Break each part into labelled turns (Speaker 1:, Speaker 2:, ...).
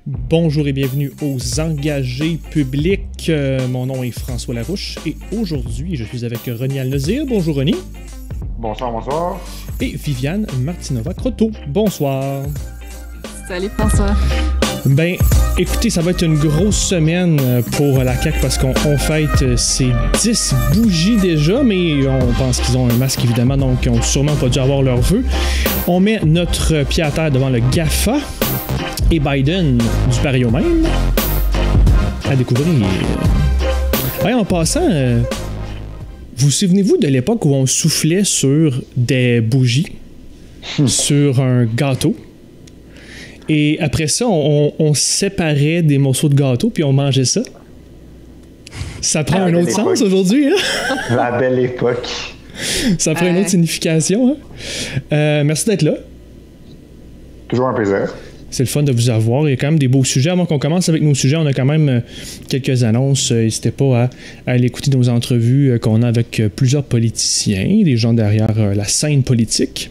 Speaker 1: Bonjour et bienvenue aux engagés publics. Mon nom est François Larouche et aujourd'hui, je suis avec Rony Al-Nazir. Bonjour Rony.
Speaker 2: Bonsoir, bonsoir.
Speaker 1: Et Viviane Martinova-Croteau. Bonsoir.
Speaker 3: Salut François.
Speaker 1: Ben, écoutez, ça va être une grosse semaine pour la CAQ parce qu'on fête ces 10 bougies déjà, mais on pense qu'ils ont un masque évidemment, donc ils ont sûrement pas dû avoir leur vœu. On met notre pied à terre devant le GAFA et Biden du pareil au même à découvrir. Ouais, en passant, vous souvenez-vous de l'époque où on soufflait sur des bougies, sur un gâteau? Et après ça, on séparait des morceaux de gâteau puis on mangeait ça. Ça prend un autre sens aujourd'hui, hein?
Speaker 2: La belle époque.
Speaker 1: Ça prend une autre signification, hein? Merci d'être là.
Speaker 2: Toujours un plaisir.
Speaker 1: C'est le fun de vous avoir. Il y a quand même des beaux sujets. Avant qu'on commence avec nos sujets, on a quand même quelques annonces. N'hésitez pas à aller écouter nos entrevues qu'on a avec plusieurs politiciens, des gens derrière la scène politique.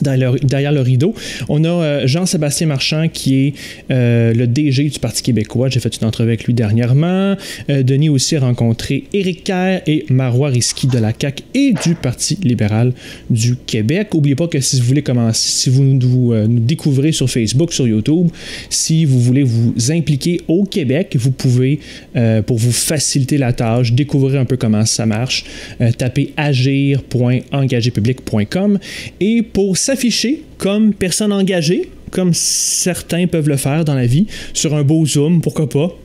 Speaker 1: Derrière le rideau, on a Jean-Sébastien Marchand qui est le DG du Parti québécois. J'ai fait une entrevue avec lui dernièrement. Denis aussi a rencontré Éric Kerr et Marois Risky de la CAQ et du Parti libéral du Québec. N'oubliez pas que si vous voulez commencer, si vous nous découvrez sur Facebook, sur YouTube, si vous voulez vous impliquer au Québec, vous pouvez, pour vous faciliter la tâche, découvrir un peu comment ça marche, taper agir.engagépublic.com et pour s'afficher comme personne engagée, comme certains peuvent le faire dans la vie, sur un beau Zoom, pourquoi pas.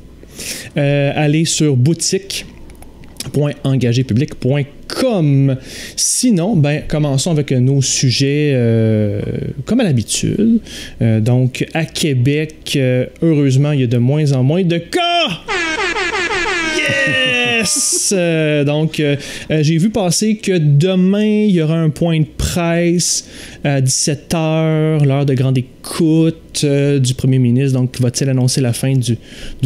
Speaker 1: Allez sur boutique.engagépublic.com. Sinon, ben, commençons avec nos sujets comme à l'habitude. Donc, à Québec, heureusement, il y a de moins en moins de cas! Yes! Donc, j'ai vu passer que demain, il y aura un point de presse à 17h, l'heure de grande écoute du premier ministre. Donc, va-t-il annoncer la fin du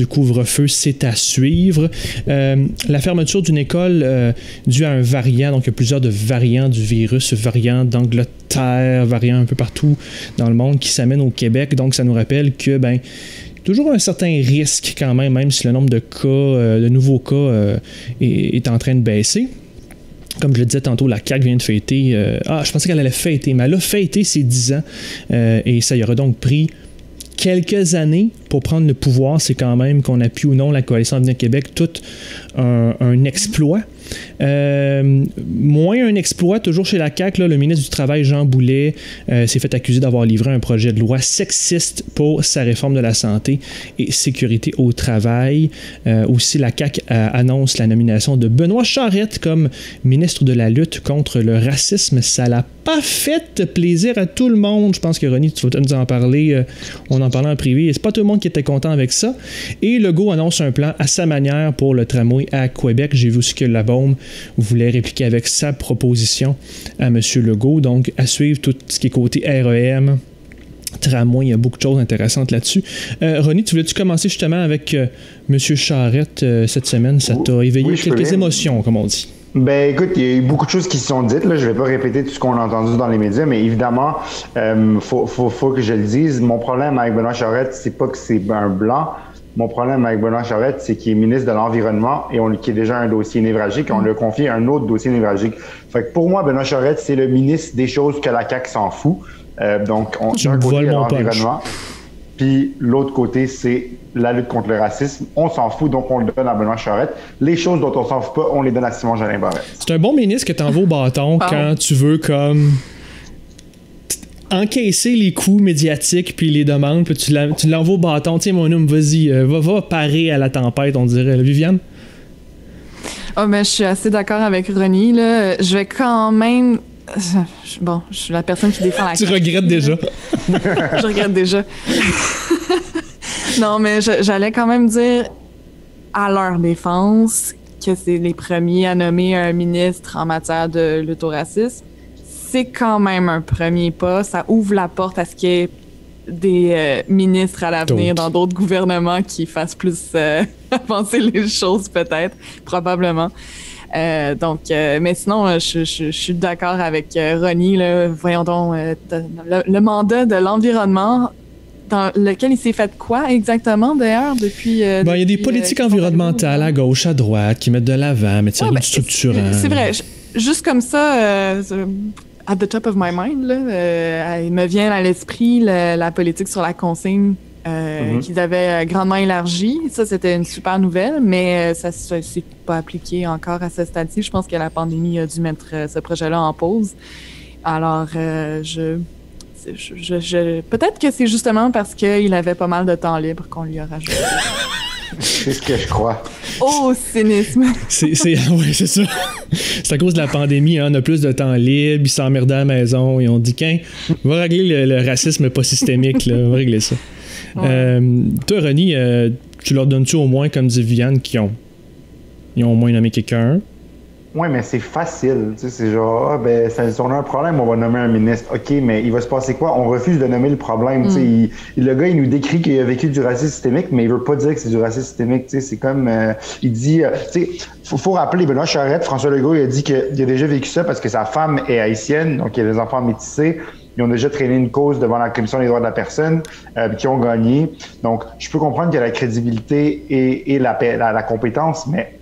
Speaker 1: couvre-feu? C'est à suivre. La fermeture d'une école due à un variant. Donc, il y a plusieurs de variants du virus, variant d'Angleterre, variant un peu partout dans le monde qui s'amènent au Québec. Donc, ça nous rappelle que, ben, toujours un certain risque quand même si le nombre de cas, de nouveaux cas est en train de baisser. Comme je le disais tantôt, la CAQ vient de fêter... je pensais qu'elle allait fêter, mais elle a fêté ses 10 ans. Et ça y aura donc pris quelques années pour prendre le pouvoir. C'est quand même, qu'on appuie ou non la Coalition Avenir Québec, tout un exploit. Moins un exploit, toujours chez la CAQ, là, le ministre du Travail, Jean Boulet, s'est fait accuser d'avoir livré un projet de loi sexiste pour sa réforme de la santé et sécurité au travail. Aussi, la CAQ annonce la nomination de Benoît Charette comme ministre de la lutte contre le racisme. Ça l'a pas fait plaisir à tout le monde. Je pense que Rony, tu vas nous en parler. On en parlait en privé. C'est pas tout le monde qui était content avec ça. Et Legault annonce un plan à sa manière pour le tramway à Québec. J'ai vu aussi que la bombe voulait répliquer avec sa proposition à M. Legault. Donc, à suivre tout ce qui est côté REM, tramway, il y a beaucoup de choses intéressantes là-dessus. Rony, tu voulais-tu commencer justement avec M. Charette cette semaine? Ça t'a éveillé quelques émotions, comme on dit.
Speaker 2: Ben écoute, il y a eu beaucoup de choses qui se sont dites. Là. Je vais pas répéter tout ce qu'on a entendu dans les médias, mais évidemment, faut que je le dise. Mon problème avec Benoît Charette, c'est pas que c'est un blanc. Mon problème avec Benoît Charette, c'est qu'il est ministre de l'Environnement et qui est déjà un dossier névralgique. On lui a confié un autre dossier névralgique. Fait que pour moi, Benoît Charette, c'est le ministre des choses que la CAQ s'en fout. Donc, d'un côté, l'environnement. Puis l'autre côté, c'est la lutte contre le racisme. On s'en fout, donc on le donne à Benoît Charette. Les choses dont on s'en fout pas, on les donne à Simon-Jolin Barrette.
Speaker 1: C'est un bon ministre que t'envoies au bâton quand tu veux comme encaisser les coups médiatiques puis les demandes, puis tu l'envoies au bâton. Tiens, mon homme, vas-y, va parer à la tempête, on dirait. Viviane?
Speaker 3: Oh, mais je suis assez d'accord avec Rony, là. Je vais quand même... Bon, je suis la personne qui défend la
Speaker 1: Tu regrettes déjà.
Speaker 3: Je regrette déjà. Non, mais j'allais quand même dire, à leur défense, que c'est les premiers à nommer un ministre en matière de lutte au racisme. C'est quand même un premier pas. Ça ouvre la porte à ce qu'il y ait des ministres à l'avenir dans d'autres gouvernements qui fassent plus avancer les choses, peut-être, probablement. Mais sinon, je suis d'accord avec Rony. Là, voyons donc, le mandat de l'environnement, dans lequel il s'est fait quoi exactement, d'ailleurs, depuis...
Speaker 1: il y a des politiques environnementales à gauche, à droite, qui mettent de l'avant, mais c'est rien de structurant.
Speaker 3: C'est vrai. Juste comme ça, at the top of my mind, là, il me vient à l'esprit la politique sur la consigne qu'ils avaient grandement élargie. Ça, c'était une super nouvelle, mais ça ne s'est pas appliqué encore à ce stade-ci. Je pense que la pandémie a dû mettre ce projet-là en pause. Alors, peut-être que c'est justement parce qu'il avait pas mal de temps libre qu'on lui a rajouté.
Speaker 2: C'est ce que je crois.
Speaker 3: Oh, cynisme!
Speaker 1: Oui, c'est ça. C'est à cause de la pandémie, hein, on a plus de temps libre, ils s'emmerdaient à la maison, ils ont dit on va régler le racisme pas systémique, là, on va régler ça. Ouais. Toi, Ronnie, tu leur donnes-tu au moins, comme dit Viviane, ils ont au moins nommé quelqu'un?
Speaker 2: Oui, mais c'est facile. Tu sais, c'est genre, si on a un problème, on va nommer un ministre. OK, mais il va se passer quoi? On refuse de nommer le problème. Tu sais, le gars, il nous décrit qu'il a vécu du racisme systémique, mais il veut pas dire que c'est du racisme systémique. Tu sais, c'est comme, il dit, tu sais, faut rappeler, Benoît Charette, François Legault, il a dit qu'il a déjà vécu ça parce que sa femme est haïtienne, donc il a des enfants métissés. Ils ont déjà traîné une cause devant la Commission des droits de la personne, qui ont gagné. Donc, je peux comprendre qu'il y a la crédibilité et la compétence, mais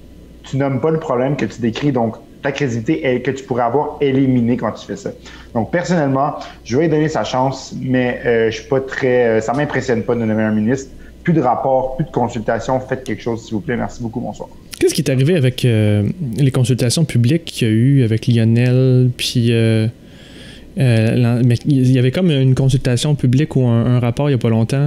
Speaker 2: tu nommes pas le problème que tu décris, donc ta crédibilité que tu pourrais avoir éliminée quand tu fais ça. Donc, personnellement, je vais lui donner sa chance, mais je suis pas très... ça m'impressionne pas de nommer un ministre. Plus de rapports, plus de consultations. Faites quelque chose, s'il vous plaît. Merci beaucoup. Bonsoir.
Speaker 1: Qu'est-ce qui est arrivé avec les consultations publiques qu'il y a eu avec Lionel, puis... mais il y avait comme une consultation publique ou un rapport il n'y a pas longtemps.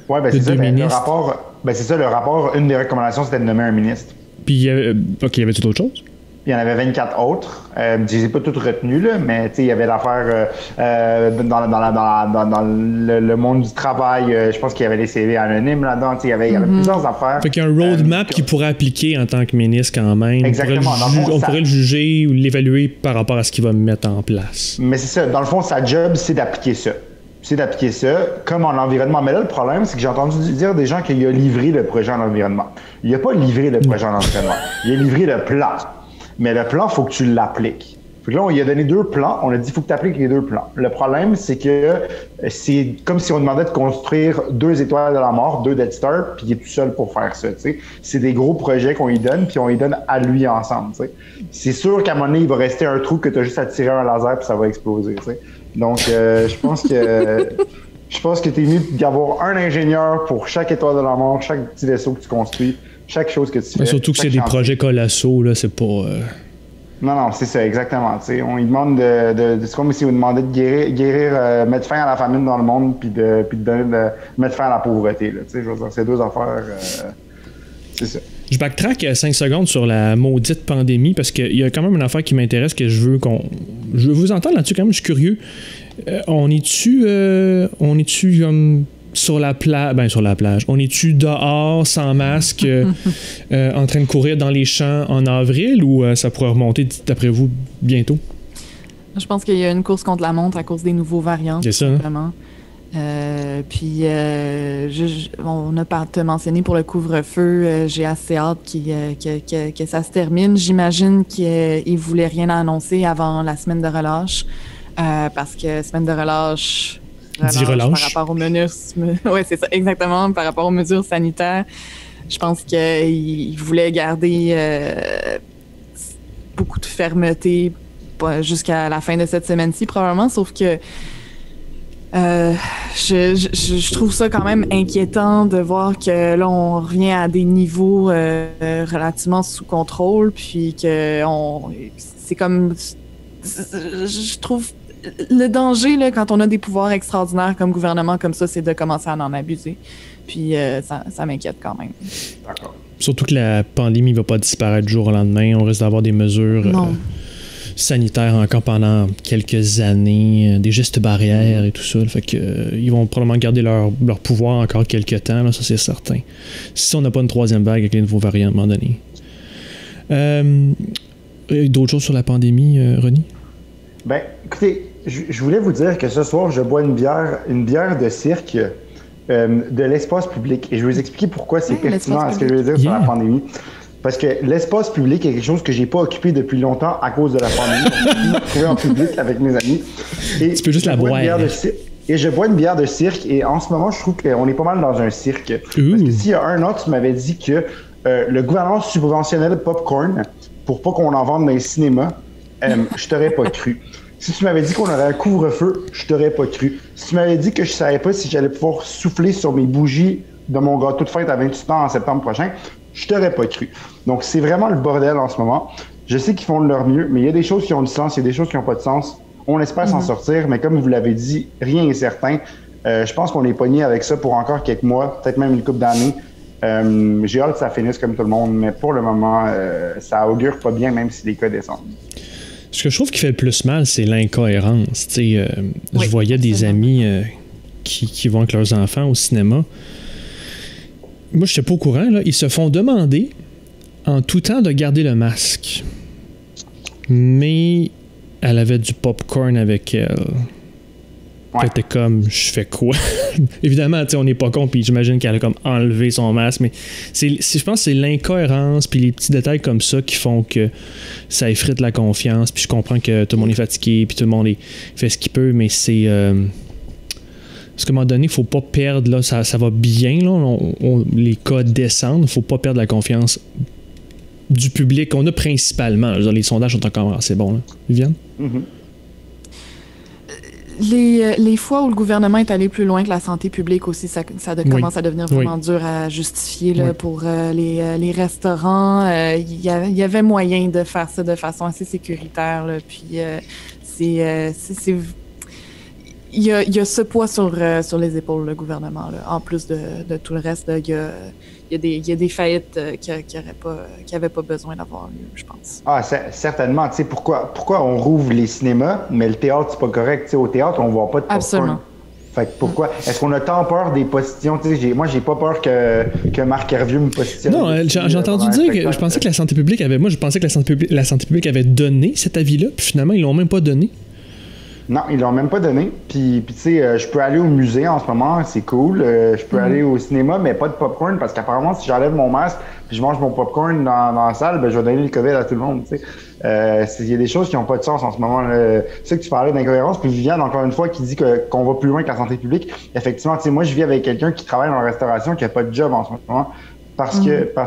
Speaker 2: Oui, c'est ça. Le rapport, c'est ça, le rapport, une des recommandations, c'était de nommer un ministre.
Speaker 1: Puis, il y avait tout autre chose?
Speaker 2: Il y en avait 24 autres. Je ne les ai pas toutes retenues, là, mais il y avait l'affaire dans le monde du travail. Je pense qu'il y avait les CV anonymes là-dedans. Il y avait plusieurs affaires.
Speaker 1: Fait qu'il y a un roadmap qu'il pourrait appliquer en tant que ministre quand même.
Speaker 2: Exactement.
Speaker 1: On pourrait le juger ou l'évaluer par rapport à ce qu'il va mettre en place.
Speaker 2: Mais c'est ça. Dans le fond, sa job, c'est d'appliquer ça. Comme en environnement. Mais là, le problème, c'est que j'ai entendu dire des gens qu'il a livré le projet en environnement. Il n'a pas livré le projet en environnement. Il a livré le plan. Mais le plan, il faut que tu l'appliques. Fait que là, on lui a donné 2 plans. On a dit, il faut que tu appliques les 2 plans. Le problème, c'est que c'est comme si on demandait de construire 2 étoiles de la mort, 2 Death Star, puis il est tout seul pour faire ça. T'sais. C'est des gros projets qu'on lui donne, puis on lui donne à lui ensemble. T'sais. C'est sûr qu'à un moment donné, il va rester un trou que tu as juste à tirer un laser, puis ça va exploser. T'sais. Donc, je pense que t'es mieux d'avoir un ingénieur pour chaque étoile de la mort, chaque petit vaisseau que tu construis, chaque chose que tu fais.
Speaker 1: Surtout que c'est des projets colossaux, là, c'est pas...
Speaker 2: Non, c'est ça, exactement. T'sais. On lui demande c'est comme si on demandait de guérir, mettre fin à la famine dans le monde, puis de mettre fin à la pauvreté. Là, je veux dire, c'est 2 affaires. C'est ça.
Speaker 1: Je backtrack 5 secondes sur la maudite pandémie parce qu'il y a quand même une affaire qui m'intéresse que je veux vous entendre là-dessus quand même, je suis curieux. On est-tu comme sur la plage? On est-tu dehors sans masque en train de courir dans les champs en avril ou ça pourrait remonter d'après vous bientôt?
Speaker 3: Je pense qu'il y a une course contre la montre à cause des nouveaux variants.
Speaker 1: C'est ça.
Speaker 3: Simplement. Puis, on a pas te mentionné pour le couvre-feu, j'ai assez hâte que ça se termine. J'imagine qu'il voulait rien annoncer avant la semaine de relâche, parce que semaine de relâche par rapport aux mesures... Oui, c'est ça, exactement, par rapport aux mesures sanitaires. Je pense qu'il voulait garder beaucoup de fermeté jusqu'à la fin de cette semaine-ci, probablement, sauf que je trouve ça quand même inquiétant de voir que là, on revient à des niveaux relativement sous contrôle, puis que c'est comme... Je trouve... Le danger, là, quand on a des pouvoirs extraordinaires comme gouvernement comme ça, c'est de commencer à en abuser. Puis ça m'inquiète quand même.
Speaker 2: D'accord.
Speaker 1: Surtout que la pandémie ne va pas disparaître du jour au lendemain. On risque d'avoir des mesures... sanitaires encore pendant quelques années, des gestes barrières et tout ça. Fait que, ils vont probablement garder leur pouvoir encore quelques temps, là, ça c'est certain. Si on n'a pas une 3e vague avec les nouveaux variants à un moment donné. D'autres choses sur la pandémie, Ronnie?
Speaker 2: Ben, écoutez, je voulais vous dire que ce soir, je bois une bière de cirque de l'espace public. Et je vais vous expliquer pourquoi c'est pertinent à ce que je veux dire sur la pandémie. Parce que l'espace public est quelque chose que j'ai pas occupé depuis longtemps à cause de la pandémie. Donc, je me suis retrouvé en public avec mes amis. Et
Speaker 1: tu peux juste la boire.
Speaker 2: et je bois une bière de cirque. Et en ce moment, je trouve qu'on est pas mal dans un cirque. Parce que s'il y a un an, tu m'avais dit que le gouvernement subventionnait le popcorn pour pas qu'on en vende dans les cinémas, je t'aurais pas cru. Si tu m'avais dit qu'on aurait un couvre-feu, je t'aurais pas cru. Si tu m'avais dit que je savais pas si j'allais pouvoir souffler sur mes bougies de mon gâteau de fête à 28 ans en septembre prochain, je t'aurais pas cru. Donc, c'est vraiment le bordel en ce moment. Je sais qu'ils font de leur mieux, mais il y a des choses qui ont du sens, il y a des choses qui n'ont pas de sens. On espère s'en sortir, mais comme vous l'avez dit, rien n'est certain. Je pense qu'on est pogné avec ça pour encore quelques mois, peut-être même une couple d'années. J'ai hâte que ça finisse comme tout le monde, mais pour le moment, ça augure pas bien, même si les cas descendent.
Speaker 1: Ce que je trouve qui fait le plus mal, c'est l'incohérence. Je voyais des amis qui vont avec leurs enfants au cinéma. Moi, je n'étais pas au courant. Là. Ils se font demander en tout temps de garder le masque. Mais elle avait du popcorn avec elle. Ouais. T'es comme, je fais quoi? Évidemment, on n'est pas con, puis j'imagine qu'elle a comme enlevé son masque, mais je pense que c'est l'incohérence, puis les petits détails comme ça qui font que ça effrite la confiance, puis je comprends que tout le monde est fatigué, puis tout le monde fait ce qu'il peut, mais c'est... Parce qu'à un moment donné, il ne faut pas perdre, là, ça va bien, là, les cas descendent, il ne faut pas perdre la confiance du public qu'on a principalement. Là, les sondages sont encore assez bons, là. Viviane?
Speaker 2: Mm-hmm.
Speaker 3: Les fois où le gouvernement est allé plus loin que la santé publique aussi, ça commence à devenir vraiment dur à justifier là, pour les restaurants. Il y avait moyen de faire ça de façon assez sécuritaire. Là, puis il y a ce poids sur les épaules, le gouvernement. Là. En plus de tout le reste, là, il y a des faillites qui n'avaient pas besoin d'avoir lieu, je pense.
Speaker 2: Ah, certainement. Tu sais, pourquoi on rouvre les cinémas, mais le théâtre, c'est pas correct. Tu sais, au théâtre, on voit pas de popcorn.
Speaker 3: Absolument.
Speaker 2: Fait que pourquoi? Est-ce qu'on a tant peur des postillons? Tu sais, moi, j'ai pas peur que Marc Hervieux me postillonne.
Speaker 1: Non, j'ai entendu dire que je pensais que la santé publique avait... Moi, je pensais que la santé publique avait donné cet avis-là, puis finalement, ils l'ont même pas donné.
Speaker 2: Non, ils l'ont même pas donné. Puis tu sais, je peux aller au musée en ce moment, c'est cool. Je peux aller au cinéma, mais pas de popcorn, parce qu'apparemment, si j'enlève mon masque puis je mange mon popcorn dans la salle, ben je vais donner le COVID à tout le monde, tu sais. Il y a des choses qui n'ont pas de sens en ce moment. Tu sais que tu parlais d'incohérence, puis Viviane, encore une fois, qui dit qu'on va plus loin que la santé publique. Effectivement, tu sais, moi, je vis avec quelqu'un qui travaille dans la restauration, qui n'a pas de job en ce moment. Parce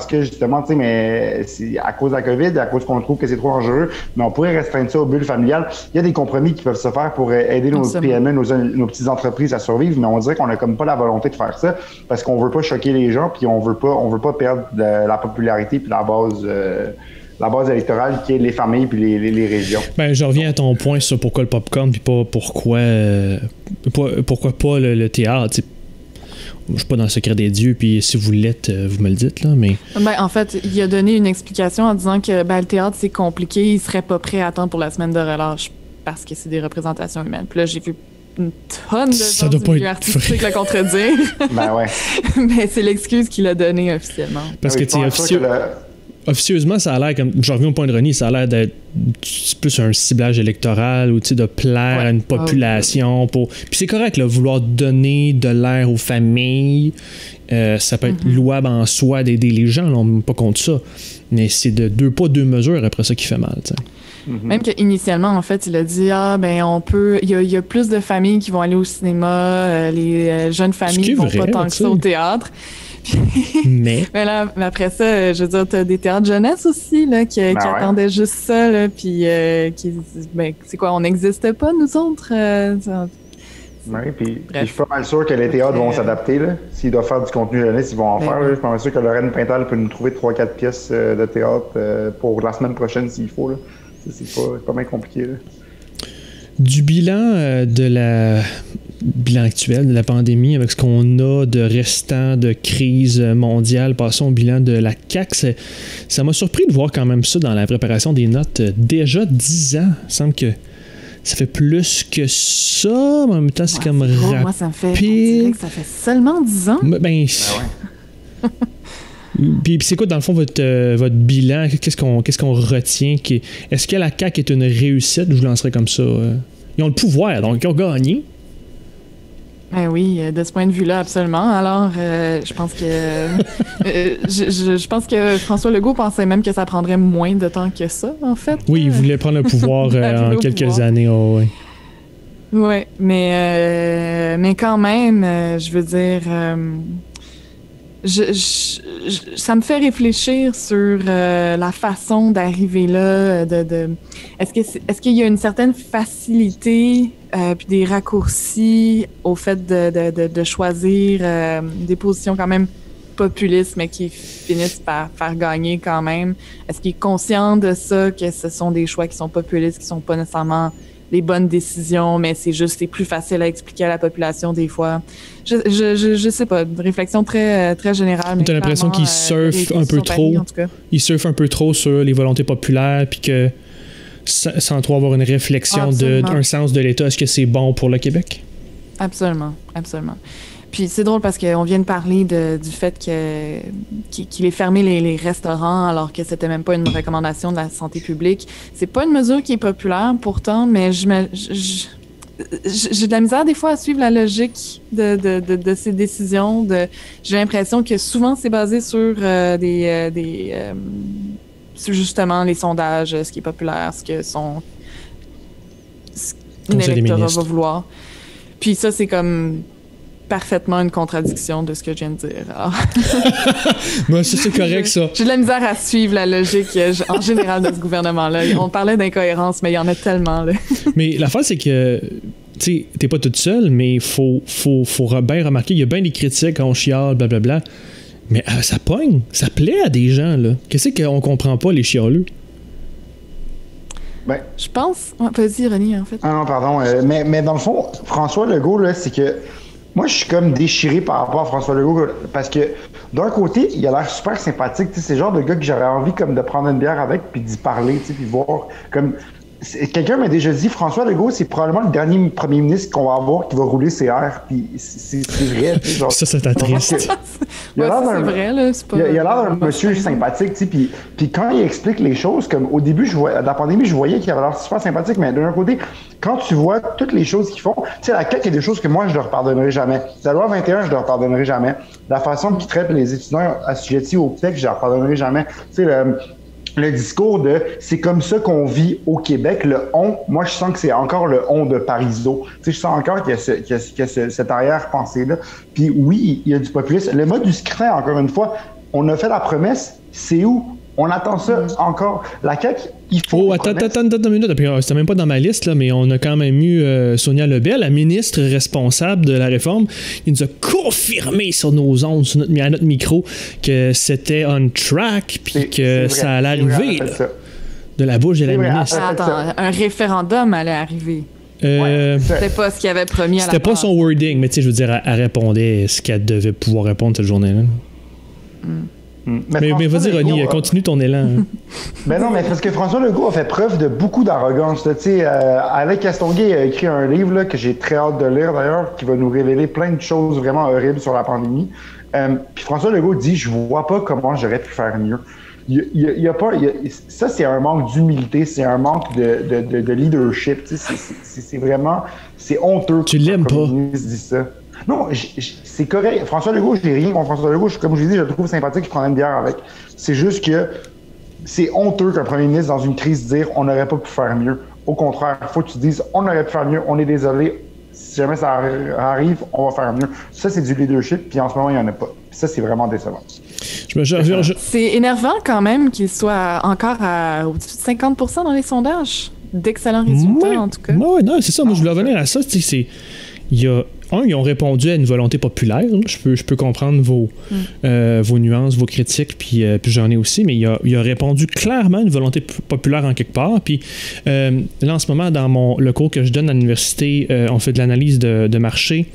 Speaker 2: que justement, tu sais, mais c'est à cause de la COVID, à cause qu'on trouve que c'est trop dangereux, mais on pourrait restreindre ça aux bulles familiales. Il y a des compromis qui peuvent se faire pour aider nos PME, nos petites entreprises à survivre, mais on dirait qu'on a comme pas la volonté de faire ça parce qu'on veut pas choquer les gens, puis on veut pas perdre la popularité puis la base électorale qui est les familles puis les régions.
Speaker 1: Ben, je reviens à ton point sur pourquoi le popcorn puis pas pourquoi pas le théâtre. T'sais. Je suis pas dans le secret des dieux, puis si vous l'êtes, vous me le dites, là, mais...
Speaker 3: Ben, en fait, il a donné une explication en disant que le théâtre, c'est compliqué, il serait pas prêt à attendre pour la semaine de relâche parce que c'est des représentations humaines. Puis là, j'ai vu une tonne de gens du milieu artistique le contredire.
Speaker 2: Ben ouais.
Speaker 3: Mais c'est l'excuse qu'il a donnée officiellement.
Speaker 1: Parce que, tu sais, officieusement, ça a l'air comme... Je reviens au point de René, ça a l'air d'être plus un ciblage électoral ou de plaire à une population. Puis c'est correct, là, vouloir donner de l'air aux familles. Ça peut être louable en soi d'aider les gens, là, on n'est pas contre ça. Mais c'est de deux pas, deux mesures après ça qui fait mal. T'sais.
Speaker 3: Même qu'initialement, en fait, il a dit on peut. Il y a plus de familles qui vont aller au cinéma, les jeunes familles vont pas tant que ça au théâtre. Mais après ça, je veux dire, t'as des théâtres jeunesse aussi là, qui attendaient juste ça, là, puis c'est quoi, on n'existe pas, nous autres?
Speaker 2: Oui, puis je suis pas mal sûr que les théâtres vont s'adapter. S'ils doivent faire du contenu jeunesse, ils vont en faire. Là. Je suis pas mal sûr que Lorraine Pintal peut nous trouver 3-4 pièces de théâtre pour la semaine prochaine s'il faut. Là. C'est pas bien compliqué. Là.
Speaker 1: Du bilan bilan actuel de la pandémie, avec ce qu'on a de restant de crise mondiale, passons au bilan de la CAQ. Ça m'a surpris de voir quand même ça dans la préparation des notes. Déjà 10 ans. Il semble que ça fait plus que ça, mais en même temps, c'est comme rapide.
Speaker 3: Moi, ça fait seulement 10 ans.
Speaker 1: Ben Puis c'est quoi, dans le fond, votre bilan? Qu'est-ce qu'on retient? Est-ce que la CAQ est une réussite? Je vous lancerai comme ça. Ils ont le pouvoir, donc ils ont gagné.
Speaker 3: Ben oui, de ce point de vue-là, absolument. Alors, je pense que je pense que François Legault pensait même que ça prendrait moins de temps que ça, en fait.
Speaker 1: Oui, il voulait prendre le pouvoir en quelques années. Oh, oui.
Speaker 3: Ouais, mais quand même, je veux dire, ça me fait réfléchir sur la façon d'arriver là. Est-ce qu'il y a une certaine facilité puis des raccourcis au fait de choisir des positions quand même populistes, mais qui finissent par faire gagner quand même? Est-ce qu'il est conscient de ça, que ce sont des choix qui sont populistes, qui sont pas nécessairement les bonnes décisions, mais c'est plus facile à expliquer à la population des fois. Je sais pas, une réflexion très très générale.
Speaker 1: T'as l'impression qu'ils surfent un peu trop. Ils surfent un peu trop sur les volontés populaires, puis que sans trop avoir une réflexion d'un sens de l'État, est-ce que c'est bon pour le Québec?
Speaker 3: Absolument, absolument. Puis c'est drôle parce qu'on vient de parler du fait qu'il ait fermé les restaurants alors que c'était même pas une recommandation de la santé publique. C'est pas une mesure qui est populaire pourtant, mais j'ai de la misère des fois à suivre la logique de ces décisions. J'ai l'impression que souvent c'est basé sur sur justement les sondages, ce qui est populaire, ce que l'électorat va vouloir. Puis ça, c'est comme parfaitement une contradiction de ce que je viens de dire.
Speaker 1: Moi, c'est correct, ça.
Speaker 3: J'ai de la misère à suivre la logique en général de ce gouvernement-là. On parlait d'incohérence, mais il y en a tellement. Là.
Speaker 1: Mais l'affaire, c'est que tu sais, t'es pas toute seule, mais il faut bien remarquer, il y a bien des critiques quand on chiale, blablabla. Mais ça pogne, ça plaît à des gens, là. Qu'est-ce qu'on comprend pas, les chialeux?
Speaker 2: Ben,
Speaker 3: je pense... Ouais, vas-y, René, en fait.
Speaker 2: Ah non, pardon. Mais dans le fond, François Legault, là, c'est que moi, je suis comme déchiré par rapport à François Legault parce que d'un côté, il a l'air super sympathique. C'est le genre de gars que j'aurais envie comme de prendre une bière avec puis d'y parler, puis voir comme... Quelqu'un m'a déjà dit, François Legault, c'est probablement le dernier premier ministre qu'on va avoir qui va rouler ses airs. Puis c'est vrai. Genre,
Speaker 1: ça t'attriste.
Speaker 2: Il a l'air d'un monsieur sympathique. Puis quand il explique les choses, comme au début de la pandémie, je voyais qu'il avait l'air super sympathique. Mais d'un côté, quand tu vois toutes les choses qu'ils font, tu sais, la CAQ, il y a des choses que moi, je ne leur pardonnerai jamais. La loi 21, je ne leur pardonnerai jamais. La façon qu'ils traitent les étudiants assujettis au PTEC, je ne leur pardonnerai jamais. Tu sais, le discours de « c'est comme ça qu'on vit au Québec », le « on », moi, je sens que c'est encore le « on » de Parizeau. Tu sais, je sens encore qu'il y a cette arrière-pensée-là. Puis oui, il y a du populisme. Le mode du scrutin, encore une fois, on a fait la promesse, c'est où? On attend ça encore. La CAQ, il faut...
Speaker 1: Oh, attends une minute. C'était même pas dans ma liste, là, mais on a quand même eu Sonia Lebel, la ministre responsable de la réforme, qui nous a confirmé sur nos ondes, à notre micro, que c'était on track, puis que ça allait arriver. De la bouche de la ministre.
Speaker 3: Attends, un référendum allait arriver. C'était pas ce qu'il avait promis à la
Speaker 1: C'était pas son wording, mais tu sais, je veux dire, elle répondait ce qu'elle devait pouvoir répondre cette journée-là. Mais vas-y, Ronnie, continue ton élan.
Speaker 2: Ben non, mais parce que François Legault a fait preuve de beaucoup d'arrogance. Tu sais, Alec Castonguay a écrit un livre là, que j'ai très hâte de lire d'ailleurs, qui va nous révéler plein de choses vraiment horribles sur la pandémie. Puis François Legault dit « Je vois pas comment j'aurais pu faire mieux ». Ça, c'est un manque d'humilité, c'est un manque de leadership. Tu sais, c'est vraiment... C'est honteux.
Speaker 1: Tu l'aimes pas.
Speaker 2: Dit ça. Non, c'est correct. François Legault, j'ai rien contre François Legault. Comme je l'ai dit, je le trouve sympathique, je prendrais une bière avec. C'est juste que c'est honteux qu'un premier ministre, dans une crise, dise « on n'aurait pas pu faire mieux ». Au contraire, il faut que tu dises « on aurait pu faire mieux, on est désolé, si jamais ça arrive, on va faire mieux ». Ça, c'est du leadership, puis en ce moment, il n'y en a pas. Puis ça, c'est vraiment décevant.
Speaker 3: C'est énervant quand même qu'il soit encore à au-dessus de 50% dans les sondages. D'excellents résultats, en tout cas.
Speaker 1: Oui, non, c'est ça. Moi, je voulais revenir à ça. Ils ont répondu à une volonté populaire. Je peux comprendre vos nuances, vos critiques, puis j'en ai aussi, mais il a répondu clairement à une volonté populaire en quelque part. Puis là, en ce moment, dans le cours que je donne à l'université, on fait de l'analyse de marché,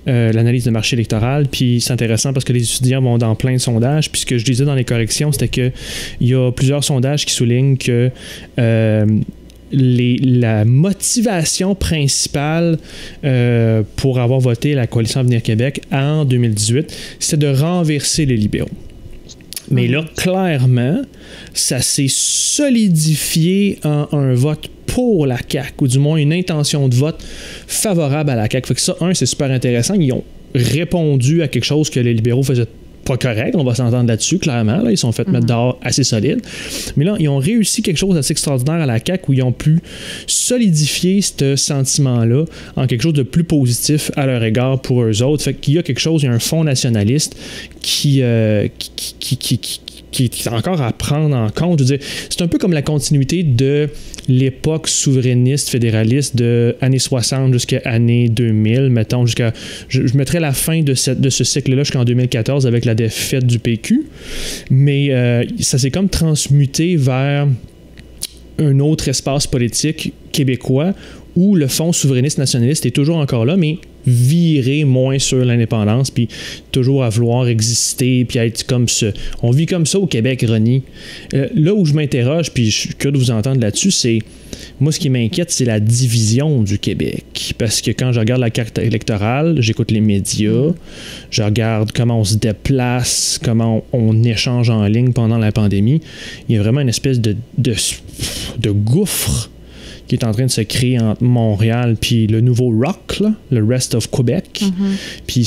Speaker 1: l'analyse de marché électoral, puis c'est intéressant parce que les étudiants vont dans plein de sondages. Puis ce que je disais dans les corrections, c'était qu'il y a plusieurs sondages qui soulignent que la motivation principale pour avoir voté la Coalition Avenir Québec en 2018, c'était de renverser les libéraux. Mais là, clairement, ça s'est solidifié en un vote pour la CAQ, ou du moins une intention de vote favorable à la CAQ. Fait que ça, c'est super intéressant. Ils ont répondu à quelque chose que les libéraux faisaient pas correct, on va s'entendre là-dessus, clairement. Là, ils sont fait mettre dehors assez solides. Mais là, ils ont réussi quelque chose d'assez extraordinaire à la CAQ où ils ont pu solidifier ce sentiment-là en quelque chose de plus positif à leur égard pour eux autres. Fait qu'il y a quelque chose, il y a un fond nationaliste qui est encore à prendre en compte. Je veux dire, c'est un peu comme la continuité de l'époque souverainiste fédéraliste de années 60 jusqu'à années 2000, mettons, je mettrais la fin de ce cycle-là jusqu'en 2014 avec la défaite du PQ, mais ça s'est comme transmuté vers un autre espace politique québécois où le Fonds souverainiste nationaliste est toujours encore là, mais viré moins sur l'indépendance, puis toujours à vouloir exister, puis être comme ça. On vit comme ça au Québec, Ronnie. Là où je m'interroge, puis je suis curieux de vous entendre là-dessus, c'est... Moi, ce qui m'inquiète, c'est la division du Québec. Parce que quand je regarde la carte électorale, j'écoute les médias, je regarde comment on se déplace, comment on échange en ligne pendant la pandémie. Il y a vraiment une espèce de gouffre qui est en train de se créer entre Montréal puis le nouveau Rock, là, le Rest of Québec. Puis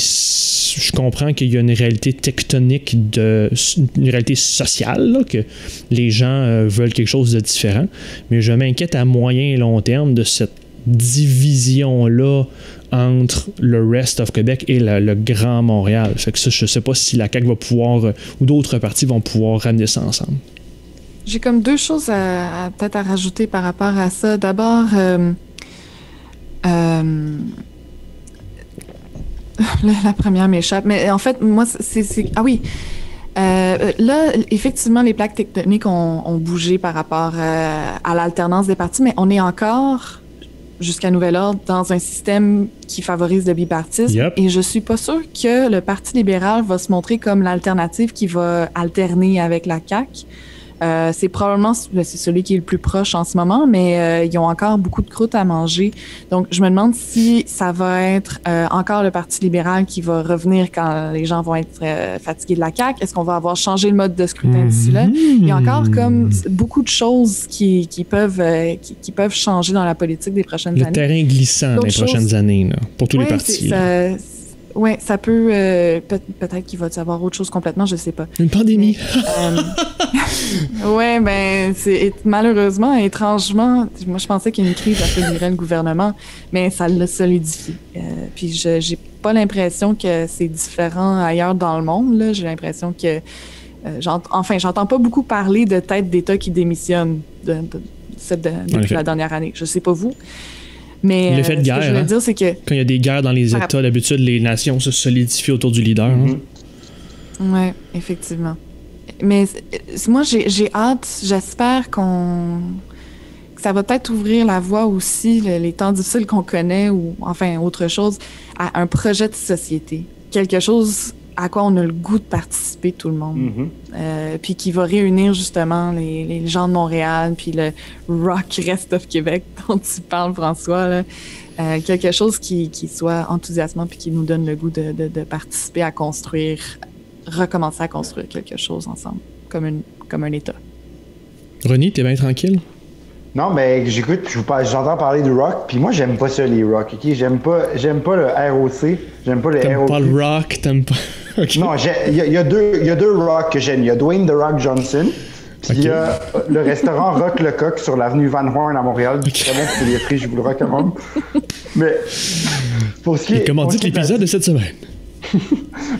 Speaker 1: je comprends qu'il y a une réalité tectonique, une réalité sociale, là, que les gens veulent quelque chose de différent. Mais je m'inquiète à moyen et long terme de cette division-là entre le Rest of Québec et le Grand Montréal. Fait que ça, je sais pas si la CAQ va pouvoir, ou d'autres partis vont pouvoir ramener ça ensemble.
Speaker 3: J'ai comme deux choses peut-être à rajouter par rapport à ça. D'abord, la première m'échappe, mais en fait, moi, c'est ah oui. Là, effectivement, les plaques tectoniques ont bougé par rapport à l'alternance des partis, mais on est encore, jusqu'à nouvel ordre, dans un système qui favorise le bipartisme.
Speaker 1: Yep.
Speaker 3: Et je suis pas sûre que le Parti libéral va se montrer comme l'alternative qui va alterner avec la CAQ. C'est probablement c'est celui qui est le plus proche en ce moment, mais ils ont encore beaucoup de croûte à manger. Donc, je me demande si ça va être encore le Parti libéral qui va revenir quand les gens vont être fatigués de la CAQ. Est-ce qu'on va avoir changé le mode de scrutin d'ici là? Il y a encore comme beaucoup de choses qui peuvent changer dans la politique des prochaines années.
Speaker 1: Le terrain glissant des prochaines années, là, pour tous les partis.
Speaker 3: Oui, ça peut... peut-être qu'il va y avoir autre chose complètement, je sais pas.
Speaker 1: Une pandémie.
Speaker 3: Oui, ben, malheureusement, étrangement, moi, je pensais qu'une crise affaiblirait le gouvernement, mais ça l'a solidifié. Puis, j'ai pas l'impression que c'est différent ailleurs dans le monde, là. J'ai l'impression que... j'entends pas beaucoup parler de têtes d'État qui démissionnent depuis la dernière année. Je sais pas vous. Mais
Speaker 1: l'effet de guerre,
Speaker 3: ce que je veux dire, c'est que...
Speaker 1: Quand il y a des guerres dans les États, d'habitude, les nations se solidifient autour du leader.
Speaker 3: Oui, effectivement. Mais moi, j'ai hâte, j'espère que ça va peut-être ouvrir la voie aussi, les temps difficiles qu'on connaît, ou enfin autre chose, à un projet de société. Quelque chose à quoi on a le goût de participer, tout le monde. Puis qui va réunir justement les gens de Montréal, puis le Rock Rest of Québec dont tu parles, François, là. Quelque chose qui soit enthousiasmant puis qui nous donne le goût de participer à construire, recommencer à construire quelque chose ensemble, comme un État.
Speaker 1: Ronnie, t'es bien tranquille?
Speaker 2: Non, mais j'écoute, j'entends parler du rock, puis moi, j'aime pas ça, les rock, OK? J'aime pas le ROC, j'aime pas le
Speaker 1: T'aimes
Speaker 2: ROC.
Speaker 1: pas le rock, t'aimes pas... Okay.
Speaker 2: Non, il y a deux rock que j'aime. Il y a Dwayne The Rock Johnson, puis il y a le restaurant Rock Le Coq sur l'avenue Van Horn à Montréal. Très bon pour les prix, je vous le recommande. Mais pour ce qui est...
Speaker 1: Comment dit l'épisode de cette semaine?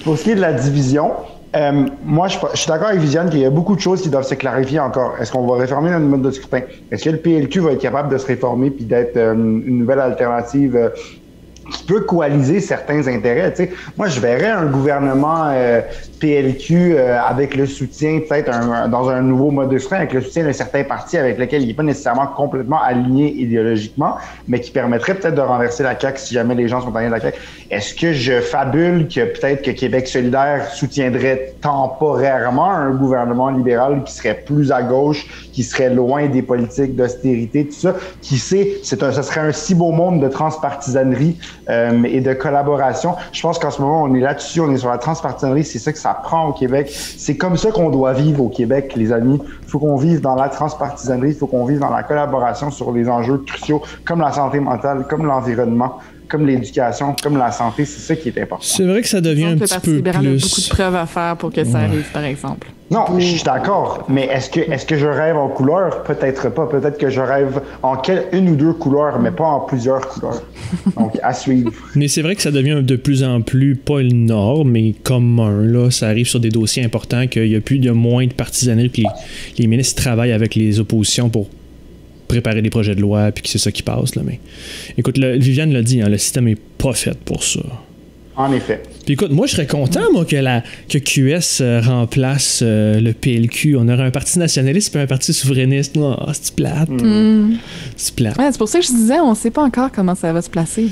Speaker 2: Pour ce qui est de la division... moi, je suis d'accord avec Viviane qu'il y a beaucoup de choses qui doivent se clarifier encore. Est-ce qu'on va réformer notre mode de scrutin? Est-ce que le PLQ va être capable de se réformer puis d'être une nouvelle alternative qui peut coaliser certains intérêts? Tu sais, moi, je verrais un gouvernement PLQ avec le soutien, peut-être dans un nouveau mode de scrutin, avec le soutien de certains partis avec lesquels il n'est pas nécessairement complètement aligné idéologiquement, mais qui permettrait peut-être de renverser la CAQ si jamais les gens sont alignés de la CAQ. Est-ce que je fabule que peut-être que Québec solidaire soutiendrait temporairement un gouvernement libéral qui serait plus à gauche, qui serait loin des politiques d'austérité, tout ça? Qui sait, ce serait un si beau monde de transpartisanerie et de collaboration. Je pense qu'en ce moment, on est là-dessus, on est sur la transpartisanerie, c'est ça que ça prend au Québec. C'est comme ça qu'on doit vivre au Québec, les amis. Il faut qu'on vive dans la transpartisanerie, il faut qu'on vive dans la collaboration sur les enjeux cruciaux comme la santé mentale, comme l'environnement. comme l'éducation, comme la santé, c'est ça qui est important.
Speaker 1: C'est vrai que ça devient un petit peu plus...
Speaker 3: a beaucoup de preuves à faire pour que ça arrive, par exemple.
Speaker 2: Non, je suis d'accord, mais est-ce que je rêve en couleurs? Peut-être pas. Peut-être que je rêve en une ou deux couleurs, mais pas en plusieurs couleurs. Donc, à suivre.
Speaker 1: Mais c'est vrai que ça devient de plus en plus, pas une norme, mais commun. Là, ça arrive sur des dossiers importants qu'il y a moins de partisanerie, que les ministres travaillent avec les oppositions pour préparer des projets de loi, puis que c'est ça qui passe. Là. Mais écoute, Viviane l'a dit, hein, le système est pas fait pour ça.
Speaker 2: En effet.
Speaker 1: Puis écoute, moi, je serais content, moi, que QS remplace le PLQ. On aurait un parti nationaliste et un parti souverainiste. Oh, c'est plate. C'est plate.
Speaker 3: Ouais, c'est pour ça que je disais, on sait pas encore comment ça va se placer.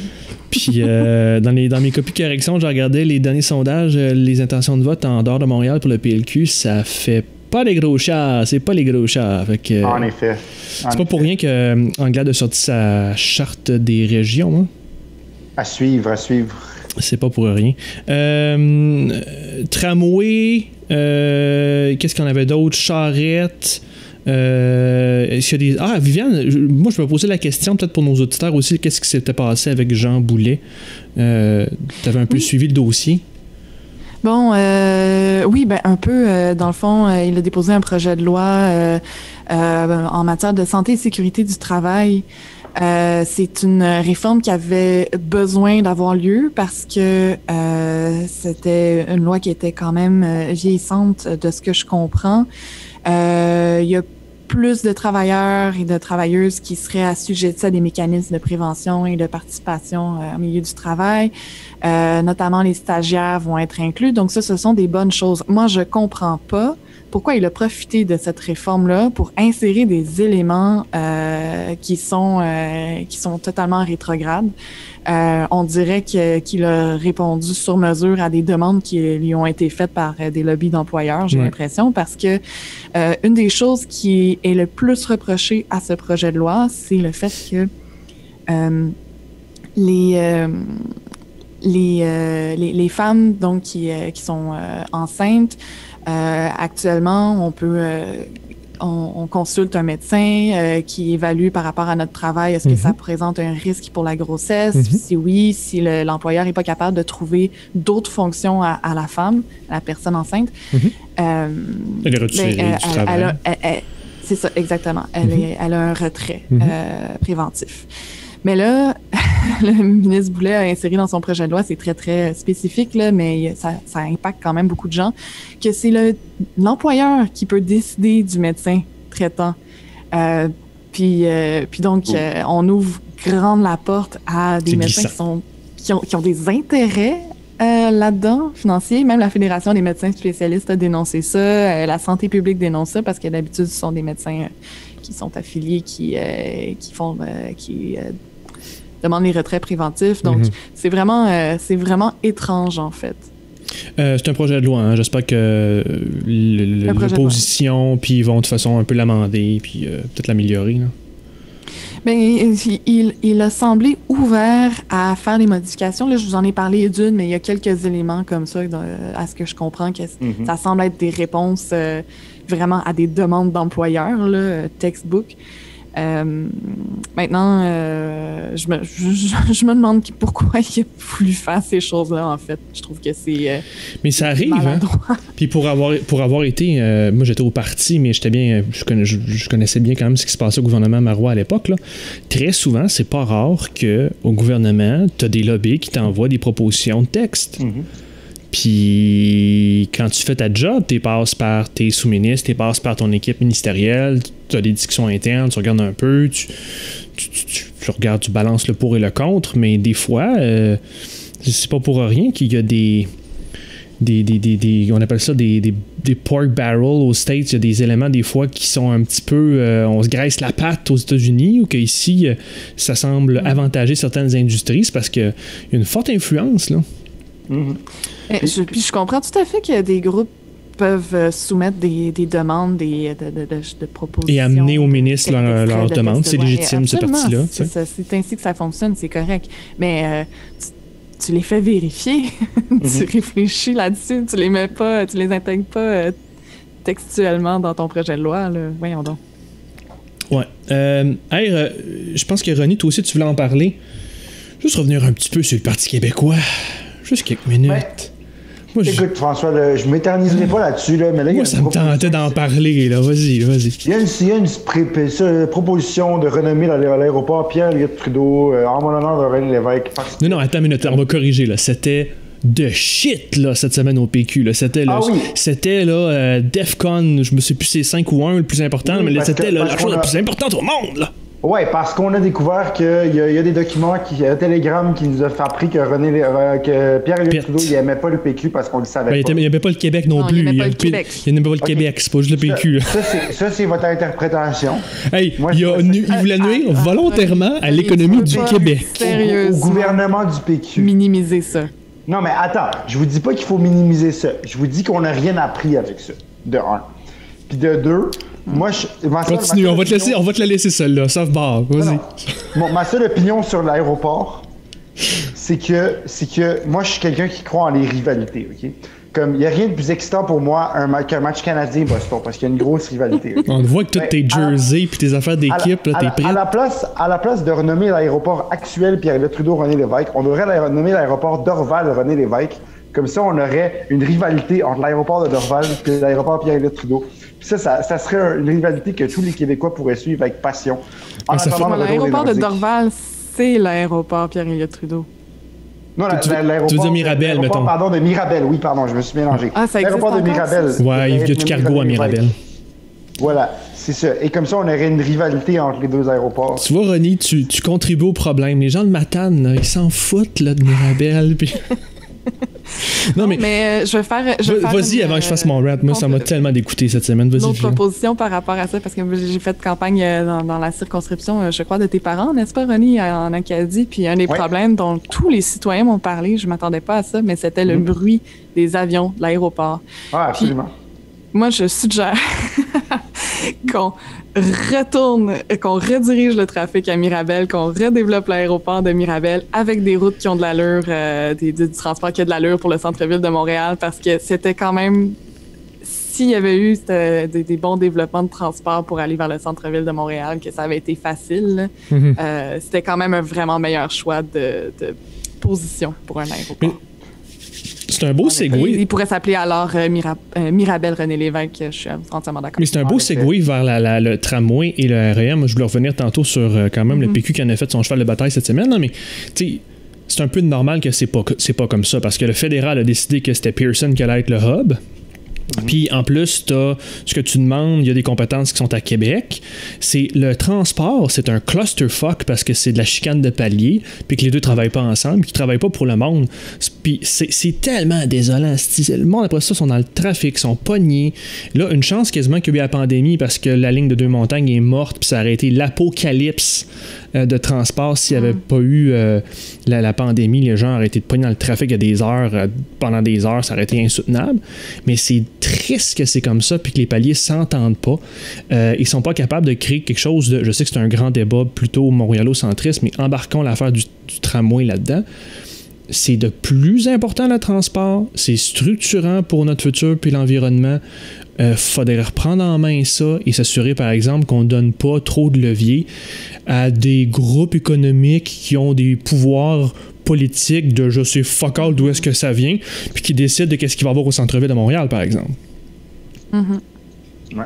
Speaker 1: Puis dans mes copies de correction, j'ai regardé les derniers sondages, les intentions de vote en dehors de Montréal pour le PLQ, ça fait pas les gros chats, c'est pas les gros chats. Fait que,
Speaker 2: en effet.
Speaker 1: C'est pas pour rien que Anglade a sorti sa charte des régions. Hein?
Speaker 2: À suivre, à suivre.
Speaker 1: C'est pas pour rien. Tramway, qu'est-ce qu'on avait d'autre? Charrette. Est-ce qu'il y a des... Ah, Viviane, moi je me posais la question, peut-être pour nos auditeurs aussi, qu'est-ce qui s'était passé avec Jean Boulet? T'avais un peu suivi le dossier?
Speaker 3: Bon, oui, ben un peu. Dans le fond, il a déposé un projet de loi en matière de santé et sécurité du travail. C'est une réforme qui avait besoin d'avoir lieu parce que c'était une loi qui était quand même vieillissante de ce que je comprends. Il y a plus de travailleurs et de travailleuses qui seraient assujettis à des mécanismes de prévention et de participation au milieu du travail. Notamment les stagiaires vont être inclus. Donc ça, ce sont des bonnes choses. Moi, je comprends pas pourquoi il a profité de cette réforme-là pour insérer des éléments qui sont totalement rétrogrades. On dirait qu'il a répondu sur mesure à des demandes qui lui ont été faites par des lobbies d'employeurs, j'ai l'impression, parce que une des choses qui est le plus reprochée à ce projet de loi, c'est le fait que les femmes donc qui sont enceintes actuellement, on consulte un médecin qui évalue par rapport à notre travail, est-ce que ça présente un risque pour la grossesse? Si oui, si l'employeur n'est pas capable de trouver d'autres fonctions à la femme, à la personne enceinte.
Speaker 1: Elle est retirée du travail.
Speaker 3: C'est ça, exactement. Elle a un retrait préventif. Mais là, le ministre Boulet a inséré dans son projet de loi, c'est très, très spécifique, là, mais ça impacte quand même beaucoup de gens, que c'est l'employeur qui peut décider du médecin traitant. Puis donc, on ouvre grande la porte à des médecins qui ont des intérêts là-dedans, financiers. Même la Fédération des médecins spécialistes a dénoncé ça. La santé publique dénonce ça parce que d'habitude, ce sont des médecins qui sont affiliés, qui demandent les retraits préventifs. Donc, c'est vraiment étrange, en fait.
Speaker 1: C'est un projet de loi. Hein. J'espère que l'opposition, puis ils vont de toute façon un peu l'amender, puis peut-être l'améliorer. Là.
Speaker 3: Bien, il a semblé ouvert à faire des modifications. Là, je vous en ai parlé d'une, mais il y a quelques éléments comme ça, à ce que je comprends, que ça semble être des réponses vraiment à des demandes d'employeurs, là, textbook. Maintenant, je me demande pourquoi il a voulu faire ces choses-là, en fait. Je trouve que c'est
Speaker 1: mais ça arrive, hein? Puis pour avoir été... moi, j'étais au parti, mais je connaissais bien quand même ce qui se passait au gouvernement Marois à l'époque. Là. Très souvent, c'est pas rare qu'au gouvernement, t'as des lobbies qui t'envoient des propositions de texte. Puis quand tu fais ta job, tu passes par tes sous-ministres, tu passes par ton équipe ministérielle, tu as des discussions internes, tu regardes un peu, tu regardes, tu balances le pour et le contre, mais des fois, c'est pas pour rien qu'il y a des on appelle ça des pork barrels aux States. Il y a des éléments des fois qui sont un petit peu on se graisse la patte aux États-Unis, ou qu'ici ça semble avantager certaines industries. C'est parce qu'il y a une forte influence là.
Speaker 3: Puis je comprends tout à fait que des groupes peuvent soumettre des demandes, de propositions.
Speaker 1: Et amener aux ministres leurs demandes. C'est légitime, ce parti-là.
Speaker 3: C'est ainsi que ça fonctionne, c'est correct. Mais tu les fais vérifier. Tu réfléchis là-dessus. Tu les intègres pas textuellement dans ton projet de loi. Là. Voyons donc.
Speaker 1: Ouais. Je pense que Ronnie, toi aussi, tu voulais en parler. Juste revenir un petit peu sur le Parti québécois. Juste quelques minutes.
Speaker 2: Ouais.
Speaker 1: Moi,
Speaker 2: Écoute, François, je m'éterniserai pas là-dessus, là, mais là,
Speaker 1: moi ça me tentait d'en parler, là. Vas-y.
Speaker 2: Il y a une proposition de renommer l'aéroport Pierre-Éliott Trudeau en mon honneur de René Lévesque.
Speaker 1: Non, attends une minute, on va corriger, là. C'était de shit, là, cette semaine au PQ, là. C'était, là, c'était, là, DEFCON, je me sais plus si c'est 5 ou 1 le plus important, mais là, c'était la chose la plus importante au monde, là.
Speaker 2: Ouais, parce qu'on a découvert qu'il y a des documents, un télégramme qui nous a fait appris que que Pierre-Éliott Trudeau, il aimait pas le PQ parce qu'on le savait pas.
Speaker 1: Il n'aimait pas le Québec non plus.
Speaker 3: Il n'aimait pas le Québec.
Speaker 1: Il n'aimait pas le Québec, c'est pas juste le PQ.
Speaker 2: Ça, c'est votre interprétation.
Speaker 1: Hey, il voulait nuire volontairement à l'économie du Québec.
Speaker 2: Au gouvernement du PQ.
Speaker 3: Minimiser ça.
Speaker 2: Non, mais attends, je vous dis pas qu'il faut minimiser ça. Je vous dis qu'on n'a rien appris avec ça, de un. Puis de deux, moi,
Speaker 1: continue, on va te la laisser celle-là, sauf barre, vas-y.
Speaker 2: Ma seule opinion sur l'aéroport, c'est que moi, je suis quelqu'un qui croit en les rivalités, OK? Comme, il n'y a rien de plus excitant pour moi qu'un match Canadien-Boston, parce qu'il y a une grosse rivalité. Okay?
Speaker 1: On voit que toutes tes jerseys puis tes affaires d'équipe, là, t'es prêt.
Speaker 2: À la place de renommer l'aéroport actuel Pierre-Éliott Trudeau-René Lévesque, on devrait renommer l'aéroport Dorval-René Lévesque. Comme ça, on aurait une rivalité entre l'aéroport de Dorval et l'aéroport Pierre-Éliott Trudeau. Puis ça serait une rivalité que tous les Québécois pourraient suivre avec passion.
Speaker 3: L'aéroport de Dorval, c'est l'aéroport Pierre-Éliott Trudeau.
Speaker 2: Non, l'aéroport...
Speaker 1: Tu veux dire Mirabel, mettons.
Speaker 2: Pardon, de Mirabel, oui, pardon, je me suis mélangé.
Speaker 3: Ah, ça existe
Speaker 2: l'aéroport de Mirabel.
Speaker 1: Ouais, il y a du cargo à Mirabel.
Speaker 2: Voilà, c'est ça. Et comme ça, on aurait une rivalité entre les deux aéroports.
Speaker 1: Tu vois, Ronnie, tu contribues au problème. Les gens de Matane, là, ils s'en foutent là, de Mirabel, puis...
Speaker 3: Non, mais je vais faire.
Speaker 1: Vas-y avant que je fasse mon rap. Moi, ça m'a tellement dégoûté cette semaine. Vas-y.
Speaker 3: Une autre proposition par rapport à ça, parce que j'ai fait campagne dans la circonscription, je crois, de tes parents, n'est-ce pas, Ronnie, en Acadie. Puis un des problèmes dont tous les citoyens m'ont parlé, je m'attendais pas à ça, mais c'était le bruit des avions de l'aéroport.
Speaker 2: Ah, absolument.
Speaker 3: Puis, moi, je suggère qu'on redirige le trafic à Mirabel, qu'on redéveloppe l'aéroport de Mirabel avec des routes qui ont de l'allure, du transport qui a de l'allure pour le centre-ville de Montréal, parce que c'était quand même, s'il y avait eu des bons développements de transport pour aller vers le centre-ville de Montréal, que ça avait été facile, c'était quand même un vraiment meilleur choix de position pour un aéroport.
Speaker 1: C'est un beau segway.
Speaker 3: Il pourrait s'appeler alors Mirabel René Lévesque, je suis entièrement d'accord.
Speaker 1: Mais c'est un beau segway vers le tramway et le REM. Moi, je voulais revenir tantôt sur quand même le PQ qui en a fait son cheval de bataille cette semaine. Non, mais tu sais, c'est un peu normal que c'est pas comme ça parce que le fédéral a décidé que c'était Pearson qui allait être le hub. Puis en plus, t'as ce que tu demandes, il y a des compétences qui sont à Québec. C'est le transport, c'est un clusterfuck parce que c'est de la chicane de palier, puis que les deux travaillent pas ensemble, qu'ils travaillent pas pour le monde. Puis c'est tellement désolant. Le monde après ça sont dans le trafic, sont pognés. Là, une chance quasiment qu'il y a eu la pandémie parce que la ligne de Deux-Montagnes est morte, puis ça aurait été l'apocalypse de transport s'il n'y avait pas eu la pandémie. Les gens auraient été pognés dans le trafic à des heures, pendant des heures, ça aurait été insoutenable. Mais c'est triste que c'est comme ça puis que les paliers s'entendent pas. Ils sont pas capables de créer quelque chose de... Je sais que c'est un grand débat plutôt montréalo-centriste, mais embarquons l'affaire du tramway là-dedans. C'est de plus important le transport, c'est structurant pour notre futur puis l'environnement. Faudrait reprendre en main ça et s'assurer par exemple qu'on donne pas trop de levier à des groupes économiques qui ont des pouvoirs politiques de je sais fuck all d'où est-ce que ça vient puis qui décident de qu'est-ce qu'il va y avoir au centre-ville de Montréal par exemple.
Speaker 2: Ouais.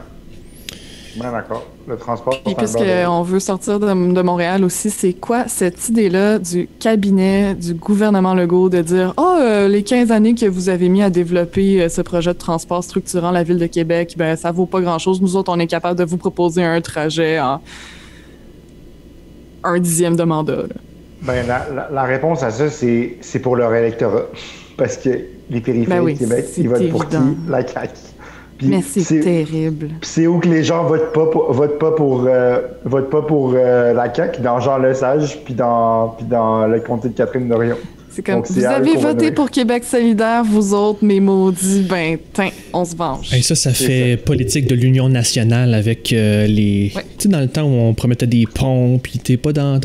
Speaker 2: Bien d'accord. Le transport.
Speaker 3: Puis puisqu'on veut sortir de Montréal aussi, c'est quoi cette idée-là du cabinet du gouvernement Legault de dire les 15 années que vous avez mis à développer ce projet de transport structurant la ville de Québec, ben ça vaut pas grand-chose. Nous autres, on est capable de vous proposer un trajet en 1/10 de mandat. Là.
Speaker 2: Ben, la réponse à ça, c'est pour leur électorat. Parce que les périphériques de Québec, ils votent pour qui? La CAQ. Puis
Speaker 3: mais c'est terrible.
Speaker 2: Puis c'est où que les gens votent pas pour la CAQ, dans Jean Lesage, puis dans le comté de Catherine Dorion.
Speaker 3: C'est comme, donc, vous avez voté pour Québec solidaire, vous autres, mes maudits, ben, on se venge.
Speaker 1: Et ça fait politique de l'Union nationale avec les... Ouais. Tu sais, dans le temps où on promettait des ponts, puis t'as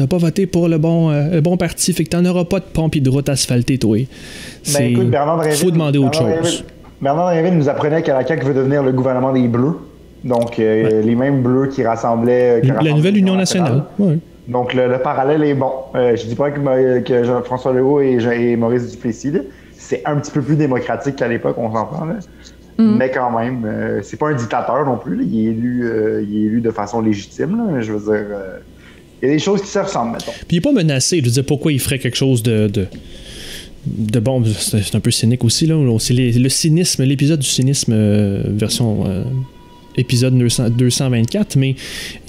Speaker 1: pas voté pour le bon parti, fait que t'en auras pas de ponts puis de routes asphaltées, toi.
Speaker 2: Ben, écoute,
Speaker 1: faut demander autre chose.
Speaker 2: Bernard Drinville nous apprenait que la CAQ veut devenir le gouvernement des Bleus. Donc, les mêmes Bleus qui rassemblaient...
Speaker 1: la nouvelle Union nationale. Ouais.
Speaker 2: Donc, le parallèle est bon. Je dis pas que Jean-François Legault et Maurice Duplessis, là, c'est un petit peu plus démocratique qu'à l'époque, on s'entend. Là. Mais quand même, c'est pas un dictateur non plus. Là. Il est élu de façon légitime. Là. Je veux dire, il y a des choses qui se ressemblent, mettons.
Speaker 1: Puis il est pas menacé. Je veux dire, pourquoi il ferait quelque chose de bon, c'est un peu cynique aussi. Là. C'est le cynisme, l'épisode du cynisme version... épisode 224, mais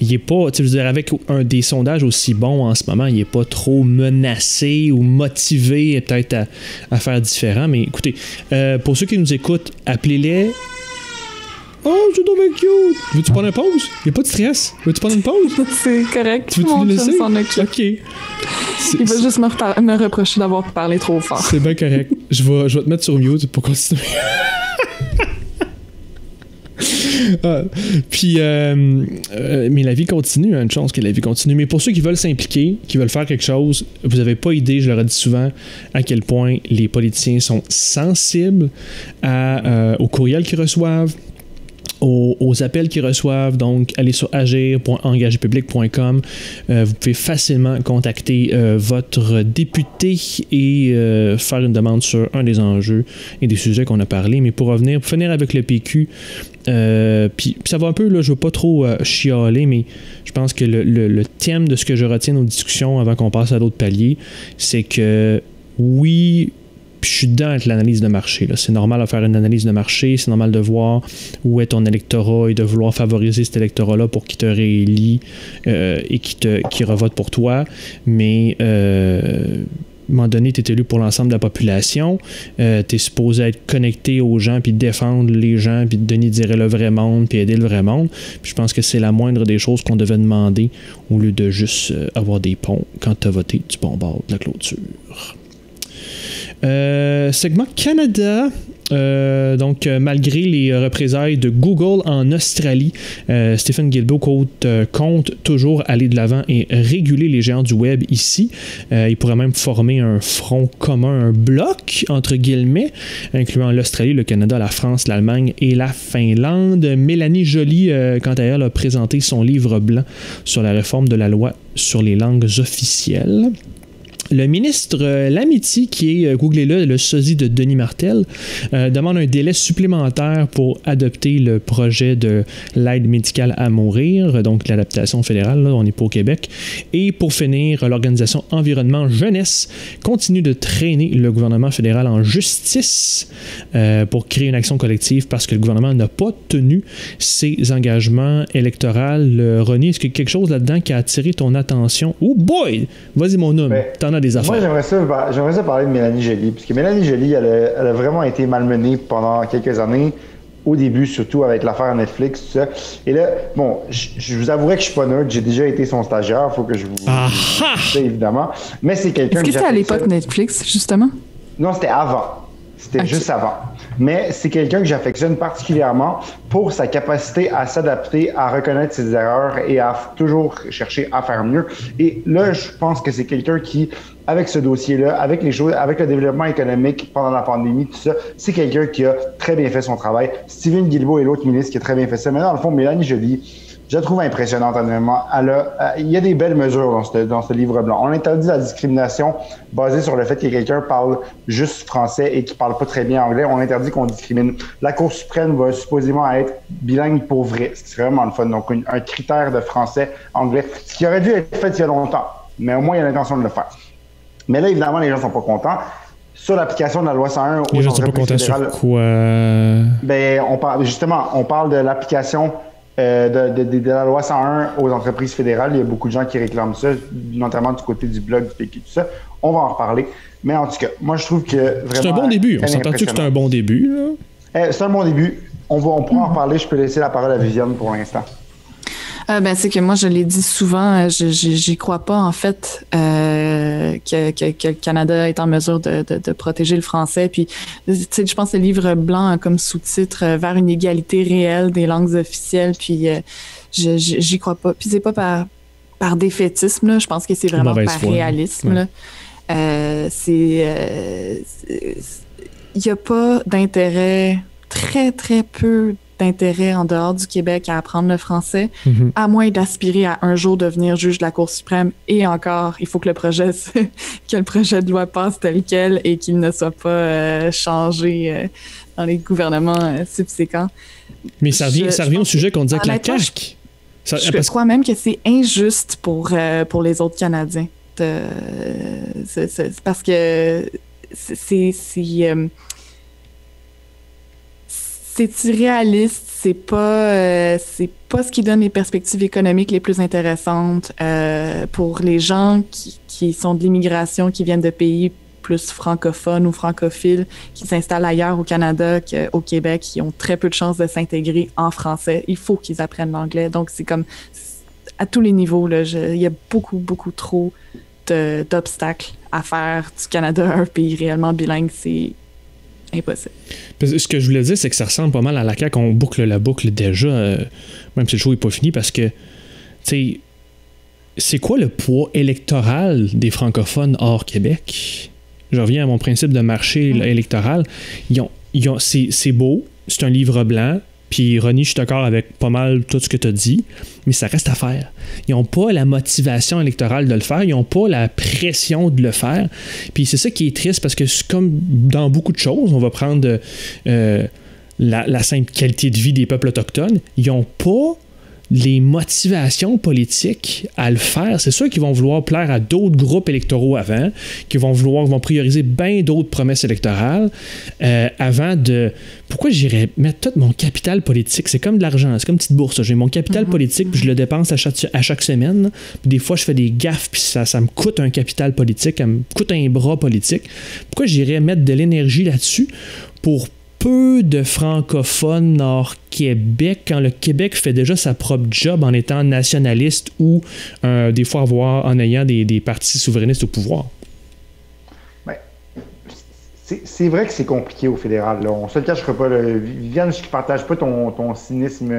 Speaker 1: il est pas, tu sais, je veux dire, avec un des sondages aussi bons en ce moment, il est pas trop menacé ou motivé peut-être à faire différent. Mais écoutez, pour ceux qui nous écoutent, appelez-les. Oh, c'est donc bien cute! Veux-tu prendre une pause? Il n'y a pas de stress. Veux-tu prendre une pause?
Speaker 3: C'est correct.
Speaker 1: Tu veux-tu nous laisser?
Speaker 3: OK. Il va juste me reprocher d'avoir parlé trop fort.
Speaker 1: C'est bien correct. Je vais te mettre sur mute pour continuer. Puis, mais la vie continue, une chance que la vie continue. Mais pour ceux qui veulent s'impliquer, qui veulent faire quelque chose, vous n'avez pas idée, je leur ai dit souvent, à quel point les politiciens sont sensibles aux courriels qu'ils reçoivent, aux appels qu'ils reçoivent. Donc, allez sur agir.engagerpublic.com. Vous pouvez facilement contacter votre député et faire une demande sur un des enjeux et des sujets qu'on a parlé. Mais pour finir avec le PQ, puis ça va un peu, là, je ne veux pas trop chialer, mais je pense que le thème de ce que je retiens aux discussions avant qu'on passe à d'autres paliers, c'est que oui, puis je suis dedans avec l'analyse de marché. Là. C'est normal de faire une analyse de marché, c'est normal de voir où est ton électorat et de vouloir favoriser cet électorat-là pour qu'il te réélit et qu'il revote pour toi. Mais à un moment donné, tu es élu pour l'ensemble de la population. Tu es supposé être connecté aux gens, puis défendre les gens, puis donner dire le vrai monde, puis aider le vrai monde. Puis je pense que c'est la moindre des choses qu'on devait demander au lieu de juste avoir des ponts quand tu as voté du bon bord de la clôture. Segment Canada. Donc, malgré les représailles de Google en Australie, Stephen Guilbeault compte toujours aller de l'avant et réguler les géants du web ici. Il pourrait même former un front commun, un bloc, entre guillemets, incluant l'Australie, le Canada, la France, l'Allemagne et la Finlande. Mélanie Joly, quant à elle, a présenté son livre blanc sur la réforme de la loi sur les langues officielles. Le ministre Lametti, qui est, googlez-le, le sosie de Denis Martel, demande un délai supplémentaire pour adopter le projet de l'aide médicale à mourir, donc l'adaptation fédérale, là, on n'est pas au Québec. Et pour finir, l'organisation Environnement Jeunesse continue de traîner le gouvernement fédéral en justice pour créer une action collective parce que le gouvernement n'a pas tenu ses engagements électoraux. René, est-ce qu'il y a quelque chose là-dedans qui a attiré ton attention? Oh boy! Vas-y mon homme, t'en as des affaires.
Speaker 2: Moi, j'aimerais ça parler de Mélanie Joly, puisque Mélanie Joly, elle a vraiment été malmenée pendant quelques années, au début, surtout avec l'affaire Netflix, tout ça. Et là, bon, je vous avouerai que je suis pas nerd, j'ai déjà été son stagiaire, il faut que je vous dise ça, évidemment. Mais c'est quelqu'un
Speaker 3: Est-ce que c'était à l'époque Netflix, justement?
Speaker 2: Non, c'était avant. C'était juste avant. Mais c'est quelqu'un que j'affectionne particulièrement pour sa capacité à s'adapter, à reconnaître ses erreurs et à toujours chercher à faire mieux. Et là, je pense que c'est quelqu'un qui, avec ce dossier-là, avec les choses, avec le développement économique pendant la pandémie, tout ça, c'est quelqu'un qui a très bien fait son travail. Stephen Guilbeault est l'autre ministre qui a très bien fait ça. Mais dans le fond, Mélanie Joly, je la trouve impressionnante, honnêtement. Il y a des belles mesures dans ce livre blanc. On interdit la discrimination basée sur le fait que quelqu'un parle juste français et qui parle pas très bien anglais. On interdit qu'on discrimine. La Cour suprême va supposément être bilingue pour vrai, ce qui serait vraiment le fun. Donc, un critère de français-anglais, ce qui aurait dû être fait il y a longtemps. Mais au moins, il y a l'intention de le faire. Mais là, évidemment, les gens sont pas contents. Sur l'application de la loi 101 aux
Speaker 1: les gens sont pas contents
Speaker 2: fédérales,
Speaker 1: sur quoi?
Speaker 2: Ben, on parle de l'application de la loi 101 aux entreprises fédérales. Il y a beaucoup de gens qui réclament ça, notamment du côté du blog, du PQ, tout ça. On va en reparler. Mais en tout cas, moi, je trouve que vraiment...
Speaker 1: C'est un bon début. On s'entend-tu que c'est un bon début? Là?
Speaker 2: C'est un bon début. On pourra en reparler. Je peux laisser la parole à Viviane pour l'instant.
Speaker 3: C'est que moi, je l'ai dit souvent, j'y crois pas, en fait, que le Canada est en mesure de protéger le français. Puis, tu sais, je pense que le livre blanc a comme sous-titre « Vers une égalité réelle des langues officielles ». Puis, j'y crois pas. Puis, c'est pas par défaitisme, là. Je pense que c'est vraiment par réalisme, là. Il y a pas d'intérêt, très, très peu d'intérêt en dehors du Québec à apprendre le français, à moins d'aspirer à un jour devenir juge de la Cour suprême. Et encore, il faut que le projet de loi passe tel quel et qu'il ne soit pas changé dans les gouvernements subséquents.
Speaker 1: Mais ça revient au sujet qu'on disait que la CAQ...
Speaker 3: Je crois même que c'est injuste pour les autres Canadiens. C'est parce que c'est irréaliste, c'est pas ce qui donne les perspectives économiques les plus intéressantes pour les gens qui sont de l'immigration, qui viennent de pays plus francophones ou francophiles, qui s'installent ailleurs au Canada qu'au Québec, qui ont très peu de chances de s'intégrer en français. Il faut qu'ils apprennent l'anglais. Donc, c'est comme à tous les niveaux, là, il y a beaucoup, beaucoup trop d'obstacles à faire du Canada un pays réellement bilingue. C'est impossible.
Speaker 1: Ce que je voulais dire, c'est que ça ressemble pas mal à la CAQ. On boucle la boucle déjà, même si le show n'est pas fini, parce que, tu sais, c'est quoi le poids électoral des francophones hors Québec? Je reviens à mon principe de marché électoral. C'est beau, c'est un livre blanc, puis Ronnie, je suis d'accord avec pas mal tout ce que tu as dit, mais ça reste à faire. Ils n'ont pas la motivation électorale de le faire, ils n'ont pas la pression de le faire. Puis c'est ça qui est triste, parce que c'est comme dans beaucoup de choses, on va prendre la simple qualité de vie des peuples autochtones, ils n'ont pas les motivations politiques à le faire. C'est sûr qu'ils vont vouloir plaire à d'autres groupes électoraux avant, qu'ils vont prioriser bien d'autres promesses électorales avant de... Pourquoi j'irais mettre tout mon capital politique? C'est comme de l'argent, c'est comme une petite bourse. J'ai mon capital politique, puis je le dépense à chaque semaine. Puis des fois, je fais des gaffes, puis ça me coûte un capital politique, ça me coûte un bras politique. Pourquoi j'irais mettre de l'énergie là-dessus pour peu de francophones hors Québec, quand le Québec fait déjà sa propre job en étant nationaliste ou des fois en ayant des partis souverainistes au pouvoir?
Speaker 2: Ben, c'est vrai que c'est compliqué au fédéral. Là. On se le cachera pas. Là. Viviane, je ne partage pas ton cynisme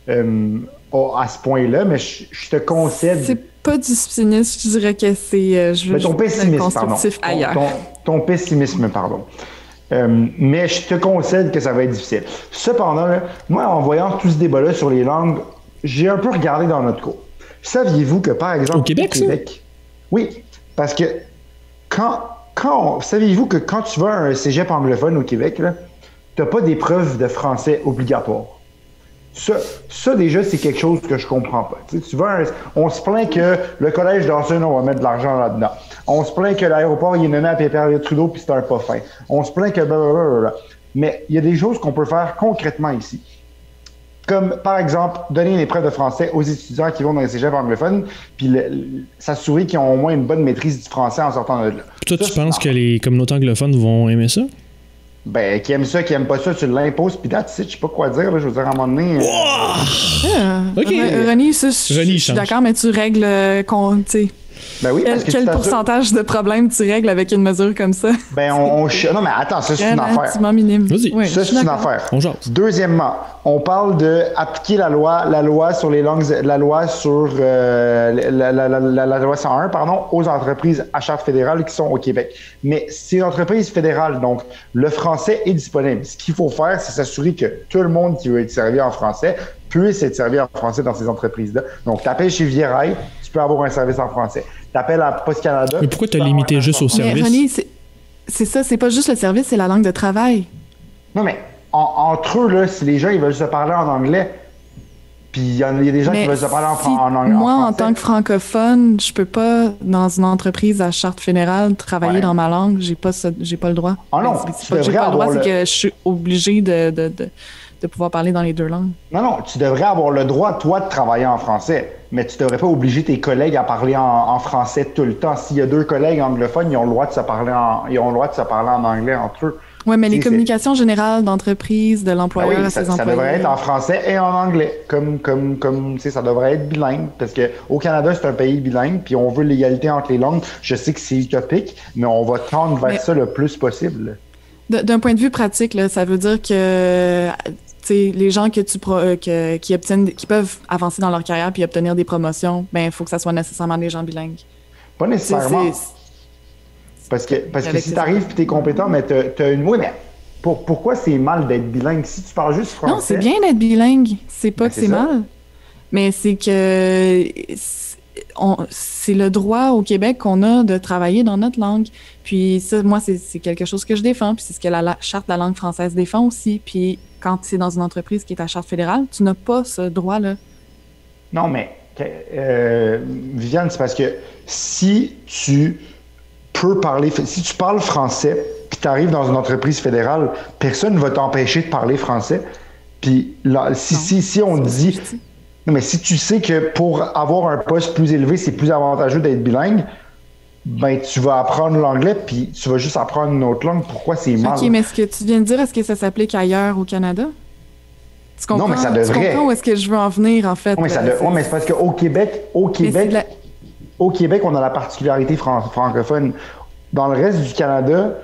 Speaker 2: à ce point-là, mais je te concède...
Speaker 3: C'est pas du cynisme, je dirais que c'est...
Speaker 2: ton pessimisme, pardon.
Speaker 3: Ailleurs.
Speaker 2: Ton pessimisme, pardon. Mais je te concède que ça va être difficile. Cependant, là, moi, en voyant tout ce débat-là sur les langues, j'ai un peu regardé dans notre cours. Saviez-vous que, par exemple,
Speaker 1: au Québec,
Speaker 2: oui, parce que saviez-vous que quand tu vas à un cégep anglophone au Québec, tu n'as pas d'épreuve de français obligatoire? Ça, déjà, c'est quelque chose que je comprends pas. On se plaint que le collège Dawson, on va mettre de l'argent là-dedans. On se plaint que l'aéroport, il est nommé à Pierre Trudeau, puis c'est un pas fin. On se plaint que blablabla. Mais il y a des choses qu'on peut faire concrètement ici. Comme, par exemple, donner une épreuve de français aux étudiants qui vont dans les cégeps anglophones, puis s'assurer qu'ils ont au moins une bonne maîtrise du français en sortant de là.
Speaker 1: Toi, tu penses que les communautés anglophones vont aimer ça?
Speaker 2: Ben, qui aime ça, qui aime pas ça, tu l'imposes, puis that's it, je sais pas quoi dire, là, je veux dire, à un moment donné...
Speaker 3: Ronnie, je suis d'accord, mais tu règles, tu sais...
Speaker 2: Ben oui, parce que
Speaker 3: quel pourcentage de problèmes tu règles avec une mesure comme ça?
Speaker 2: Ben, non, mais attends, ça, c'est une affaire.
Speaker 3: Minime.
Speaker 1: Vas-y.
Speaker 2: Oui, ça, c'est une affaire.
Speaker 1: On jase.
Speaker 2: Deuxièmement, on parle d'appliquer la loi sur les langues, la loi sur la loi 101, aux entreprises à charte fédérale qui sont au Québec. Mais c'est une entreprise fédérale, donc le français est disponible. Ce qu'il faut faire, c'est s'assurer que tout le monde qui veut être servi en français puisse être servi en français dans ces entreprises-là. Donc, t'appelles chez Vierail, tu peux avoir un service en français. T'appelles à Post Canada.
Speaker 1: Mais pourquoi t'as limité juste au service?
Speaker 3: Mais Ronnie, c'est ça, c'est pas juste le service, c'est la langue de travail.
Speaker 2: Non, mais entre eux, là, si les gens ils veulent se parler en anglais, puis il y a des gens qui veulent se parler en anglais.
Speaker 3: Moi, en tant que francophone, je peux pas, dans une entreprise à charte fédérale, travailler dans ma langue. J'ai pas le droit.
Speaker 2: Ah non,
Speaker 3: c'est pas que j'ai pas le droit, c'est que je suis obligée de pouvoir parler dans les deux langues.
Speaker 2: Non, tu devrais avoir le droit, toi, de travailler en français, mais tu devrais pas obliger tes collègues à parler en français tout le temps. S'il y a deux collègues anglophones, ils ont le droit de se parler en anglais entre eux.
Speaker 3: Oui, mais les communications générales d'entreprise, de l'employeur à ses employés... Ça
Speaker 2: devrait être en français et en anglais, comme ça devrait être bilingue, parce qu'au Canada, c'est un pays bilingue, puis on veut l'égalité entre les langues. Je sais que c'est utopique, mais on va tendre vers ça le plus possible.
Speaker 3: D'un point de vue pratique, là, ça veut dire que les gens qui peuvent avancer dans leur carrière puis obtenir des promotions, ben il faut que ça soit nécessairement des gens bilingues.
Speaker 2: Pas nécessairement. Parce que si tu arrives et tu es compétent, mais tu as une... Oui, mais Pourquoi c'est mal d'être bilingue? Si tu parles juste français...
Speaker 3: Non, c'est bien d'être bilingue. C'est pas que c'est mal. Mais c'est que c'est le droit au Québec qu'on a de travailler dans notre langue. Puis ça, moi, c'est quelque chose que je défends. Puis c'est ce que la Charte de la langue française défend aussi. Puis quand c'est dans une entreprise qui est à charte fédérale, tu n'as pas ce droit-là.
Speaker 2: Non, mais Viviane, c'est parce que si tu parles français, puis tu arrives dans une entreprise fédérale, personne ne va t'empêcher de parler français. Puis là, si on dit... Non, mais si tu sais que pour avoir un poste plus élevé, c'est plus avantageux d'être bilingue, ben tu vas apprendre l'anglais, puis tu vas juste apprendre une autre langue. Pourquoi c'est mal?
Speaker 3: OK, mais ce que tu viens de dire, est-ce que ça s'applique ailleurs au Canada? Tu comprends?
Speaker 2: Non, mais ça devrait.
Speaker 3: Tu comprends où est-ce que je veux en venir, en fait?
Speaker 2: Oui, mais c'est parce qu'au Québec, au Québec, on a la particularité francophone. Dans le reste du Canada,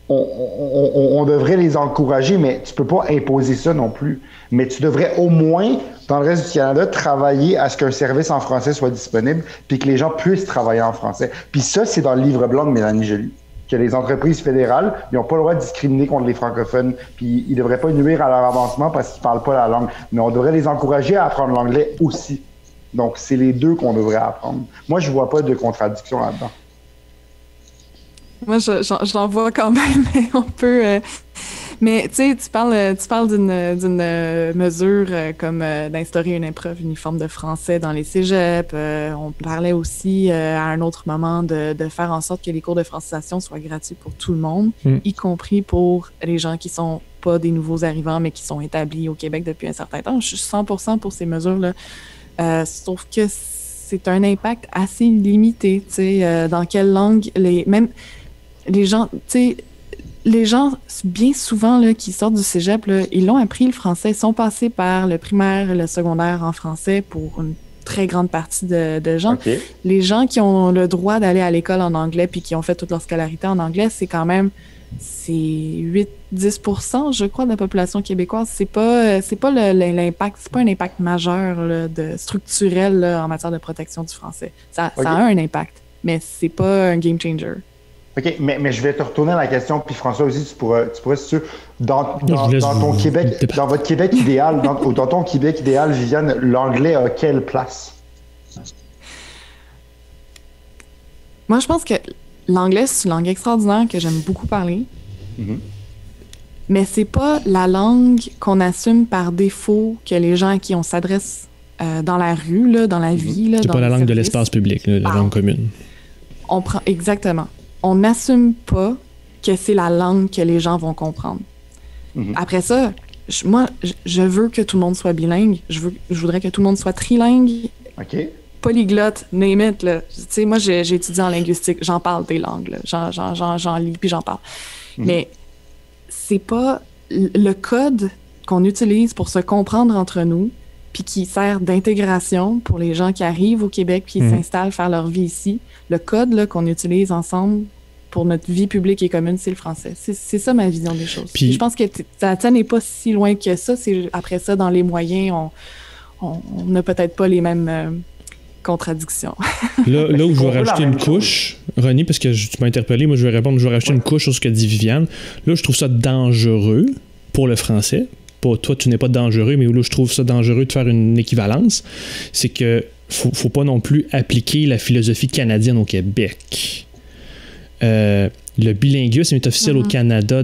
Speaker 2: on devrait les encourager, mais tu peux pas imposer ça non plus. Mais tu devrais au moins, dans le reste du Canada, travailler à ce qu'un service en français soit disponible, puis que les gens puissent travailler en français. Puis ça, c'est dans le livre blanc de Mélanie Joly. Que les entreprises fédérales, ils n'ont pas le droit de discriminer contre les francophones, puis ils ne devraient pas nuire à leur avancement parce qu'ils ne parlent pas la langue. Mais on devrait les encourager à apprendre l'anglais aussi. Donc, c'est les deux qu'on devrait apprendre. Moi, je ne vois pas de contradiction là-dedans.
Speaker 3: Moi, j'en vois quand même, mais on peut... Mais tu sais, tu parles d'une mesure comme d'instaurer une épreuve uniforme de français dans les cégeps. On parlait aussi à un autre moment de faire en sorte que les cours de francisation soient gratuits pour tout le monde, y compris pour les gens qui sont pas des nouveaux arrivants, mais qui sont établis au Québec depuis un certain temps. Je suis 100% pour ces mesures-là. Sauf que c'est un impact assez limité, tu sais, dans quelle langue les gens, tu sais, les gens, bien souvent, là, qui sortent du cégep, là, ils l'ont appris le français, ils sont passés par le primaire et le secondaire en français pour une très grande partie de gens.
Speaker 2: Okay.
Speaker 3: Les gens qui ont le droit d'aller à l'école en anglais puis qui ont fait toute leur scolarité en anglais, c'est quand même 8-10%, je crois, de la population québécoise. C'est pas l'impact, c'est pas un impact majeur là, structurel là, en matière de protection du français. Ça a un impact, mais c'est pas un game changer.
Speaker 2: OK, mais je vais te retourner à la question, puis François aussi, tu pourrais si tu veux, dans ton Québec, dans votre Québec idéal, dans ton Québec idéal, Viviane, l'anglais a quelle place?
Speaker 3: Moi, je pense que l'anglais, c'est une langue extraordinaire que j'aime beaucoup parler. Mm-hmm. Mais c'est pas la langue qu'on assume par défaut que les gens à qui on s'adresse dans la rue, là, dans la vie. Là,
Speaker 1: c'est pas la langue de l'espace public, là, la langue commune.
Speaker 3: On prend exactement. On n'assume pas que c'est la langue que les gens vont comprendre. Mm-hmm. Après ça, je veux que tout le monde soit bilingue. Je voudrais que tout le monde soit trilingue.
Speaker 2: OK.
Speaker 3: Polyglotte, name it. Tu sais, moi, j'ai étudié en linguistique. J'en parle des langues. Là. J'en lis, puis j'en parle. Mm-hmm. Mais c'est pas le code qu'on utilise pour se comprendre entre nous, puis qui sert d'intégration pour les gens qui arrivent au Québec puis qui s'installent, faire leur vie ici. Le code là, qu'on utilise ensemble pour notre vie publique et commune, c'est le français. C'est ça ma vision des choses. Puis je pense que ça n'est pas si loin que ça. C'est après ça, dans les moyens, on n'a peut-être pas les mêmes contradictions.
Speaker 1: Là où je vais rajouter une couche, Ronnie, parce que tu m'as interpellé, moi je vais répondre, je vais rajouter une couche sur ce que dit Viviane. Là, je trouve ça dangereux pour le français. Toi, tu n'es pas dangereux, mais là, je trouve ça dangereux de faire une équivalence. C'est que faut pas non plus appliquer la philosophie canadienne au Québec. Le bilinguisme est officiel au Canada,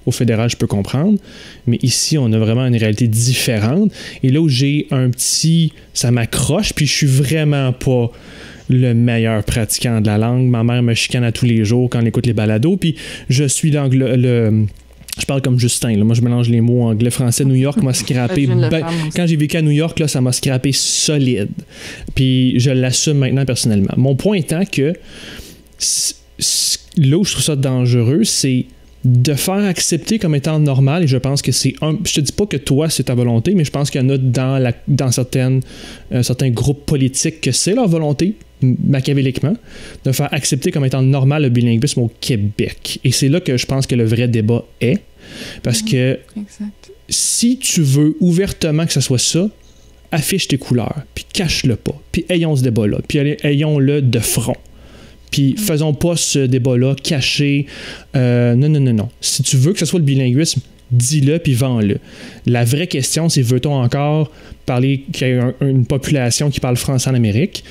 Speaker 1: au fédéral, je peux comprendre, mais ici, on a vraiment une réalité différente. Et là où j'ai ça m'accroche, puis je suis vraiment pas le meilleur pratiquant de la langue. Ma mère me chicane à tous les jours quand elle écoute les balados, puis je suis je parle comme Justin, là. Moi je mélange les mots anglais-français. New York m'a scrappé. Quand j'ai vécu à New York, là, ça m'a scrappé solide. Puis je l'assume maintenant personnellement. Mon point étant que là où je trouve ça dangereux, c'est de faire accepter comme étant normal, et je pense que c'est je te dis pas que toi c'est ta volonté, mais je pense qu'il y en a dans certains groupes politiques que c'est leur volonté, machiavéliquement, de faire accepter comme étant normal le bilinguisme au Québec. Et c'est là que je pense que le vrai débat est. Parce que si tu veux ouvertement que ça soit ça, affiche tes couleurs, puis cache-le pas, puis ayons ce débat-là, puis ayons-le de front. Puis faisons pas ce débat-là caché. Non. Si tu veux que ce soit le bilinguisme, dis-le puis vends-le. La vraie question, c'est veut-on encore parler qu'il y a une population qui parle français en Amérique?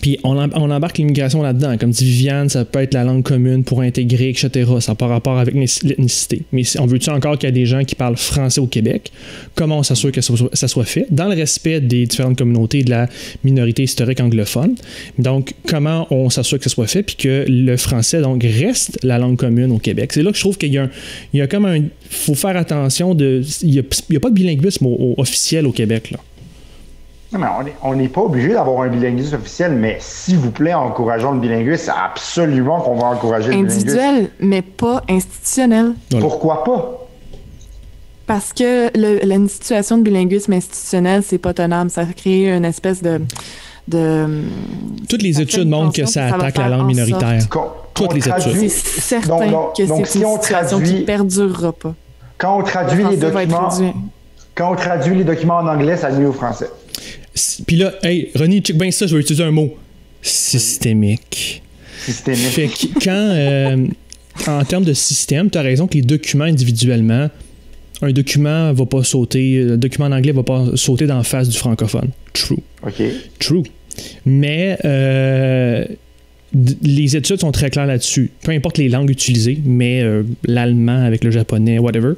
Speaker 1: Puis on embarque l'immigration là-dedans. Comme dit Viviane, ça peut être la langue commune pour intégrer, etc. Ça n'a pas rapport avec l'ethnicité. Mais on veut-tu encore qu'il y a des gens qui parlent français au Québec? Comment on s'assure que ça soit fait? Dans le respect des différentes communautés de la minorité historique anglophone. Donc, comment on s'assure que ça soit fait puis que le français, donc, reste la langue commune au Québec? C'est là que je trouve qu'il y a comme un... Il faut faire attention il n'y a pas de bilinguisme officiel au Québec, là.
Speaker 2: Non, mais on n'est pas obligé d'avoir un bilinguisme officiel, mais s'il vous plaît, encourageons le bilinguisme. Absolument qu'on va encourager le bilinguisme.
Speaker 3: Individuel, mais pas institutionnel.
Speaker 2: Voilà. Pourquoi pas?
Speaker 3: Parce que une situation de bilinguisme institutionnel, c'est pas tenable. Ça crée une espèce de
Speaker 1: toutes les études montrent que ça attaque la langue minoritaire. Toutes les études.
Speaker 3: C'est certain que c'est une situation qui ne perdurera pas.
Speaker 2: Quand on traduit les documents en anglais, ça nuit au français.
Speaker 1: Puis là, hey, René, check bien ça, je vais utiliser un mot. Systémique. Fait que quand, en termes de système, tu as raison que les documents individuellement, un document va pas sauter, le document en anglais va pas sauter dans la face du francophone. True.
Speaker 2: OK.
Speaker 1: True. Mais les études sont très claires là-dessus. Peu importe les langues utilisées, mais l'allemand avec le japonais, whatever.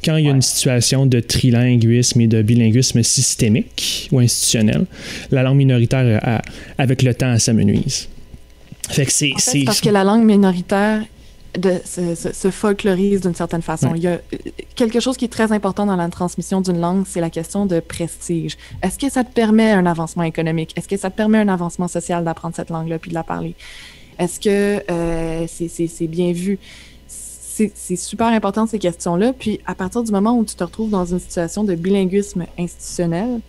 Speaker 1: Quand il y a une situation de trilinguisme et de bilinguisme systémique ou institutionnel, la langue minoritaire, avec le temps, elle s'amenuise. Fait que c'est
Speaker 3: parce que la langue minoritaire se folklorise d'une certaine façon. Ouais. Il y a quelque chose qui est très important dans la transmission d'une langue, c'est la question de prestige. Est-ce que ça te permet un avancement économique? Est-ce que ça te permet un avancement social d'apprendre cette langue-là puis de la parler? Est-ce que c'est bien vu? C'est super important ces questions-là. Puis à partir du moment où tu te retrouves dans une situation de bilinguisme institutionnel,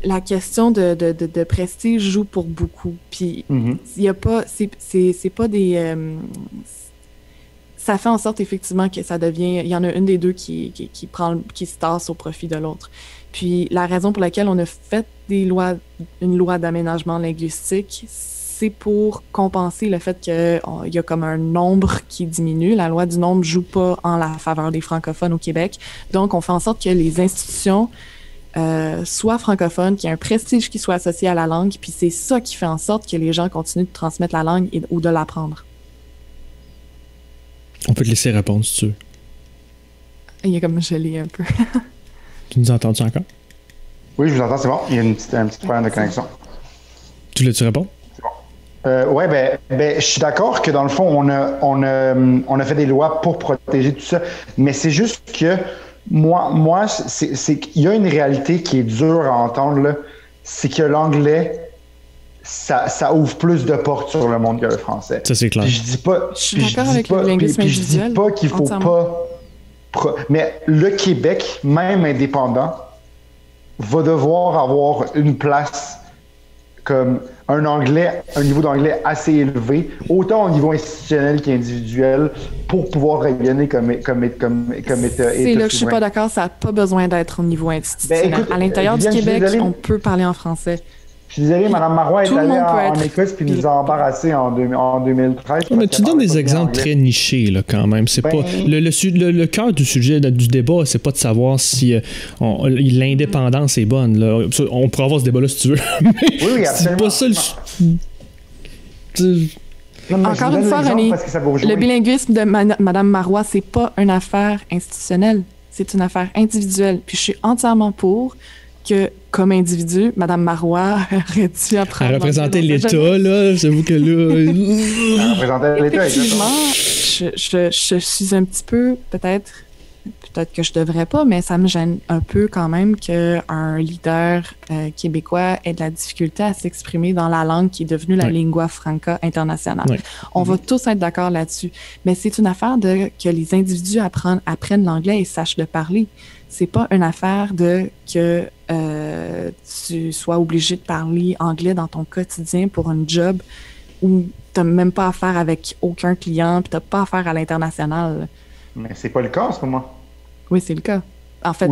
Speaker 3: la question de prestige joue pour beaucoup. Puis il y a pas, c'est pas des, ça fait en sorte effectivement que ça devient, il y en a une des deux qui se tasse au profit de l'autre. Puis la raison pour laquelle on a fait une loi d'aménagement linguistique, c'est pour compenser le fait qu'il y a comme un nombre qui diminue. La loi du nombre joue pas en la faveur des francophones au Québec. Donc on fait en sorte que les institutions soit francophone, qu'il y ait un prestige qui soit associé à la langue, puis c'est ça qui fait en sorte que les gens continuent de transmettre la langue ou de l'apprendre.
Speaker 1: On peut te laisser répondre si tu veux.
Speaker 3: Il y a comme gelé un peu.
Speaker 1: Tu nous entends-tu encore?
Speaker 2: Oui, je vous entends, c'est bon. Il y a un petit problème de connexion.
Speaker 1: Tu voulais-tu répondre?
Speaker 2: C'est bon. Oui, je suis d'accord que dans le fond, on a fait des lois pour protéger tout ça, mais c'est juste que moi, c'est qu'il y a une réalité qui est dure à entendre, là. C'est que l'anglais, ça ouvre plus de portes sur le monde que le français.
Speaker 1: Ça, c'est clair.
Speaker 2: Puis je dis pas...
Speaker 3: Je suis d'accord avec le linguisme individuel.
Speaker 2: Je dis pas qu'il faut pas... Mais le Québec, même indépendant, va devoir avoir une place comme un niveau d'anglais assez élevé, autant au niveau institutionnel qu'individuel, pour pouvoir rayonner comme État.
Speaker 3: C'est là que je suis pas d'accord, ça n'a pas besoin d'être au niveau institutionnel. Écoute, à l'intérieur du Québec, on peut parler en français.
Speaker 2: Je suis désolé, Mme Marois est allée en Écosse puis nous a embarrassés en 2013.
Speaker 1: Mais tu donnes des exemples très nichés, là, quand même. C'est pas le cœur du sujet du débat, c'est pas de savoir si l'indépendance est bonne. Là. On pourra avoir ce débat-là si tu veux.
Speaker 2: Oui, absolument.
Speaker 1: C'est pas ça
Speaker 3: Encore une fois, René, le bilinguisme de Mme Marois, c'est pas une affaire institutionnelle. C'est une affaire individuelle. Puis je suis entièrement pour que, comme individu, Mme Marois aurait dû apprendre...
Speaker 1: Elle représentait l'État, là. J'avoue que là...
Speaker 2: Elle représentait l'État,
Speaker 3: effectivement, je suis un petit peu, peut-être que je devrais pas, mais ça me gêne un peu quand même qu'un leader québécois ait de la difficulté à s'exprimer dans la langue qui est devenue la lingua franca internationale. Ouais. On va tous être d'accord là-dessus. Mais c'est une affaire que les individus apprennent l'anglais et sachent le parler. C'est pas une affaire que tu sois obligé de parler anglais dans ton quotidien pour un job où t'as même pas affaire avec aucun client puis t'as pas affaire à l'international.
Speaker 2: Mais c'est pas le cas en ce moment.
Speaker 3: Oui, c'est le cas. En fait,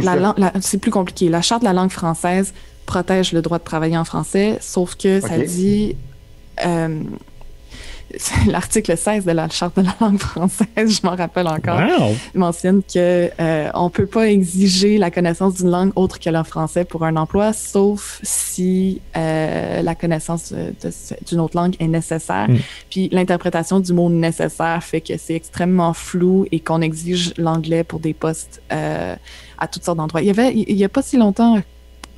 Speaker 3: c'est plus compliqué. La Charte de la langue française protège le droit de travailler en français, sauf que ça dit l'article 16 de la Charte de la langue française, je m'en rappelle encore, mentionne que on peut pas exiger la connaissance d'une langue autre que le français pour un emploi, sauf si la connaissance d'une autre langue est nécessaire. Puis l'interprétation du mot nécessaire fait que c'est extrêmement flou et qu'on exige l'anglais pour des postes à toutes sortes d'endroits. Il y a pas si longtemps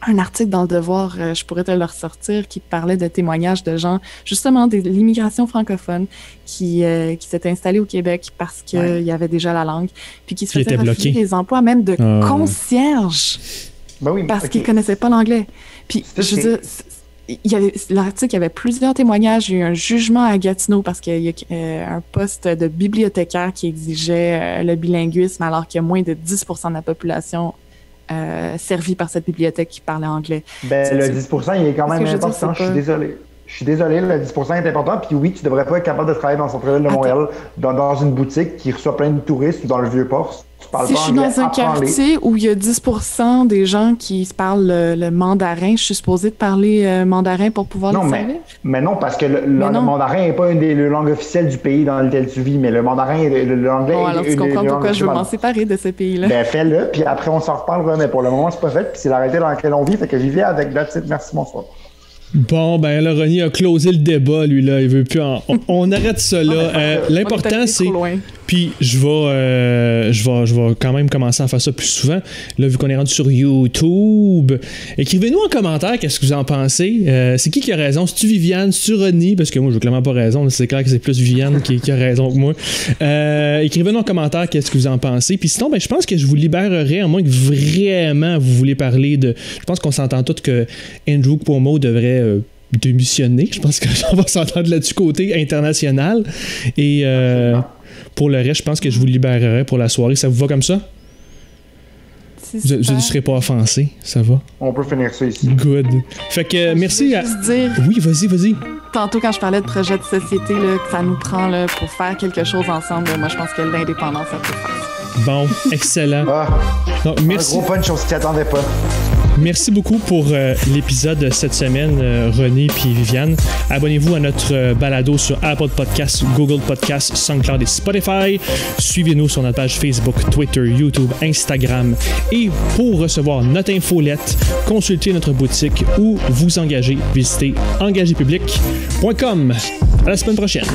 Speaker 3: un article dans Le Devoir, je pourrais te le ressortir, qui parlait de témoignages de gens, justement, de l'immigration francophone qui s'étaient installés au Québec parce qu'il y avait déjà la langue, puis qui se faisaient refuser des emplois même de concierge parce qu'ils connaissaient pas l'anglais. Puis, je veux dire, l'article, il y avait plusieurs témoignages. Il y a eu un jugement à Gatineau parce qu'il y a un poste de bibliothécaire qui exigeait le bilinguisme alors qu'il y a moins de 10% de la population servi par cette bibliothèque qui parlait anglais.
Speaker 2: Le 10%, il est quand même important. Je suis désolé. Je suis désolé, le 10% est important. Puis oui, tu devrais pas être capable de travailler dans le centre-ville de Montréal, dans une boutique qui reçoit plein de touristes ou dans le Vieux-Port.
Speaker 3: Si je suis dans un quartier où il y a 10% des gens qui parlent le mandarin, je suis supposée de parler mandarin pour pouvoir le servir?
Speaker 2: Mais non, parce que le mandarin n'est pas une des langues officielles du pays dans lequel tu vis, mais le mandarin et l'anglais...
Speaker 3: Bon, alors tu comprends pourquoi je veux m'en séparer de ce pays-là.
Speaker 2: Fais-le, puis après on s'en reparlera, mais pour le moment, c'est pas fait, puis c'est la réalité dans laquelle on vit, fait que j'y vais avec that's it. Merci, bonsoir.
Speaker 1: Bon, ben là, Ronnie a closé le débat, lui, là. Il veut plus on arrête ça, là. L'important, c'est... Puis je vais quand même commencer à faire ça plus souvent. Là, vu qu'on est rendu sur YouTube, écrivez-nous en commentaire qu'est-ce que vous en pensez. C'est qui a raison? C'est-tu Viviane? C'est-tu Ronnie? Parce que moi, je n'ai clairement pas raison. C'est clair que c'est plus Viviane qui a raison que moi. Écrivez-nous en commentaire qu'est-ce que vous en pensez. Puis sinon, je pense que je vous libérerai, à moins que vraiment vous voulez parler de... Je pense qu'on s'entend tous que Andrew Cuomo devrait... démissionner. Je pense qu'on va s'entendre là-dessus côté international. Et pour le reste, je pense que je vous libérerai pour la soirée. Ça vous va comme ça? Vous ne serez pas offensé, ça va?
Speaker 2: On peut finir ça ici.
Speaker 1: Good. Fait que merci à...
Speaker 3: dire...
Speaker 1: Oui, vas-y.
Speaker 3: Tantôt, quand je parlais de projet de société, là, que ça nous prend là, pour faire quelque chose ensemble, moi, je pense que l'indépendance, ça peut faire.
Speaker 1: Bon, excellent. Donc, merci.
Speaker 2: Un gros punch, on s'y attendait pas.
Speaker 1: Merci beaucoup pour l'épisode cette semaine, René puis Viviane. Abonnez-vous à notre balado sur Apple Podcasts, Google Podcasts, SoundCloud et Spotify. Suivez-nous sur notre page Facebook, Twitter, YouTube, Instagram. Et pour recevoir notre infolette, consultez notre boutique ou vous engager, visitez engagépublic.com. À la semaine prochaine.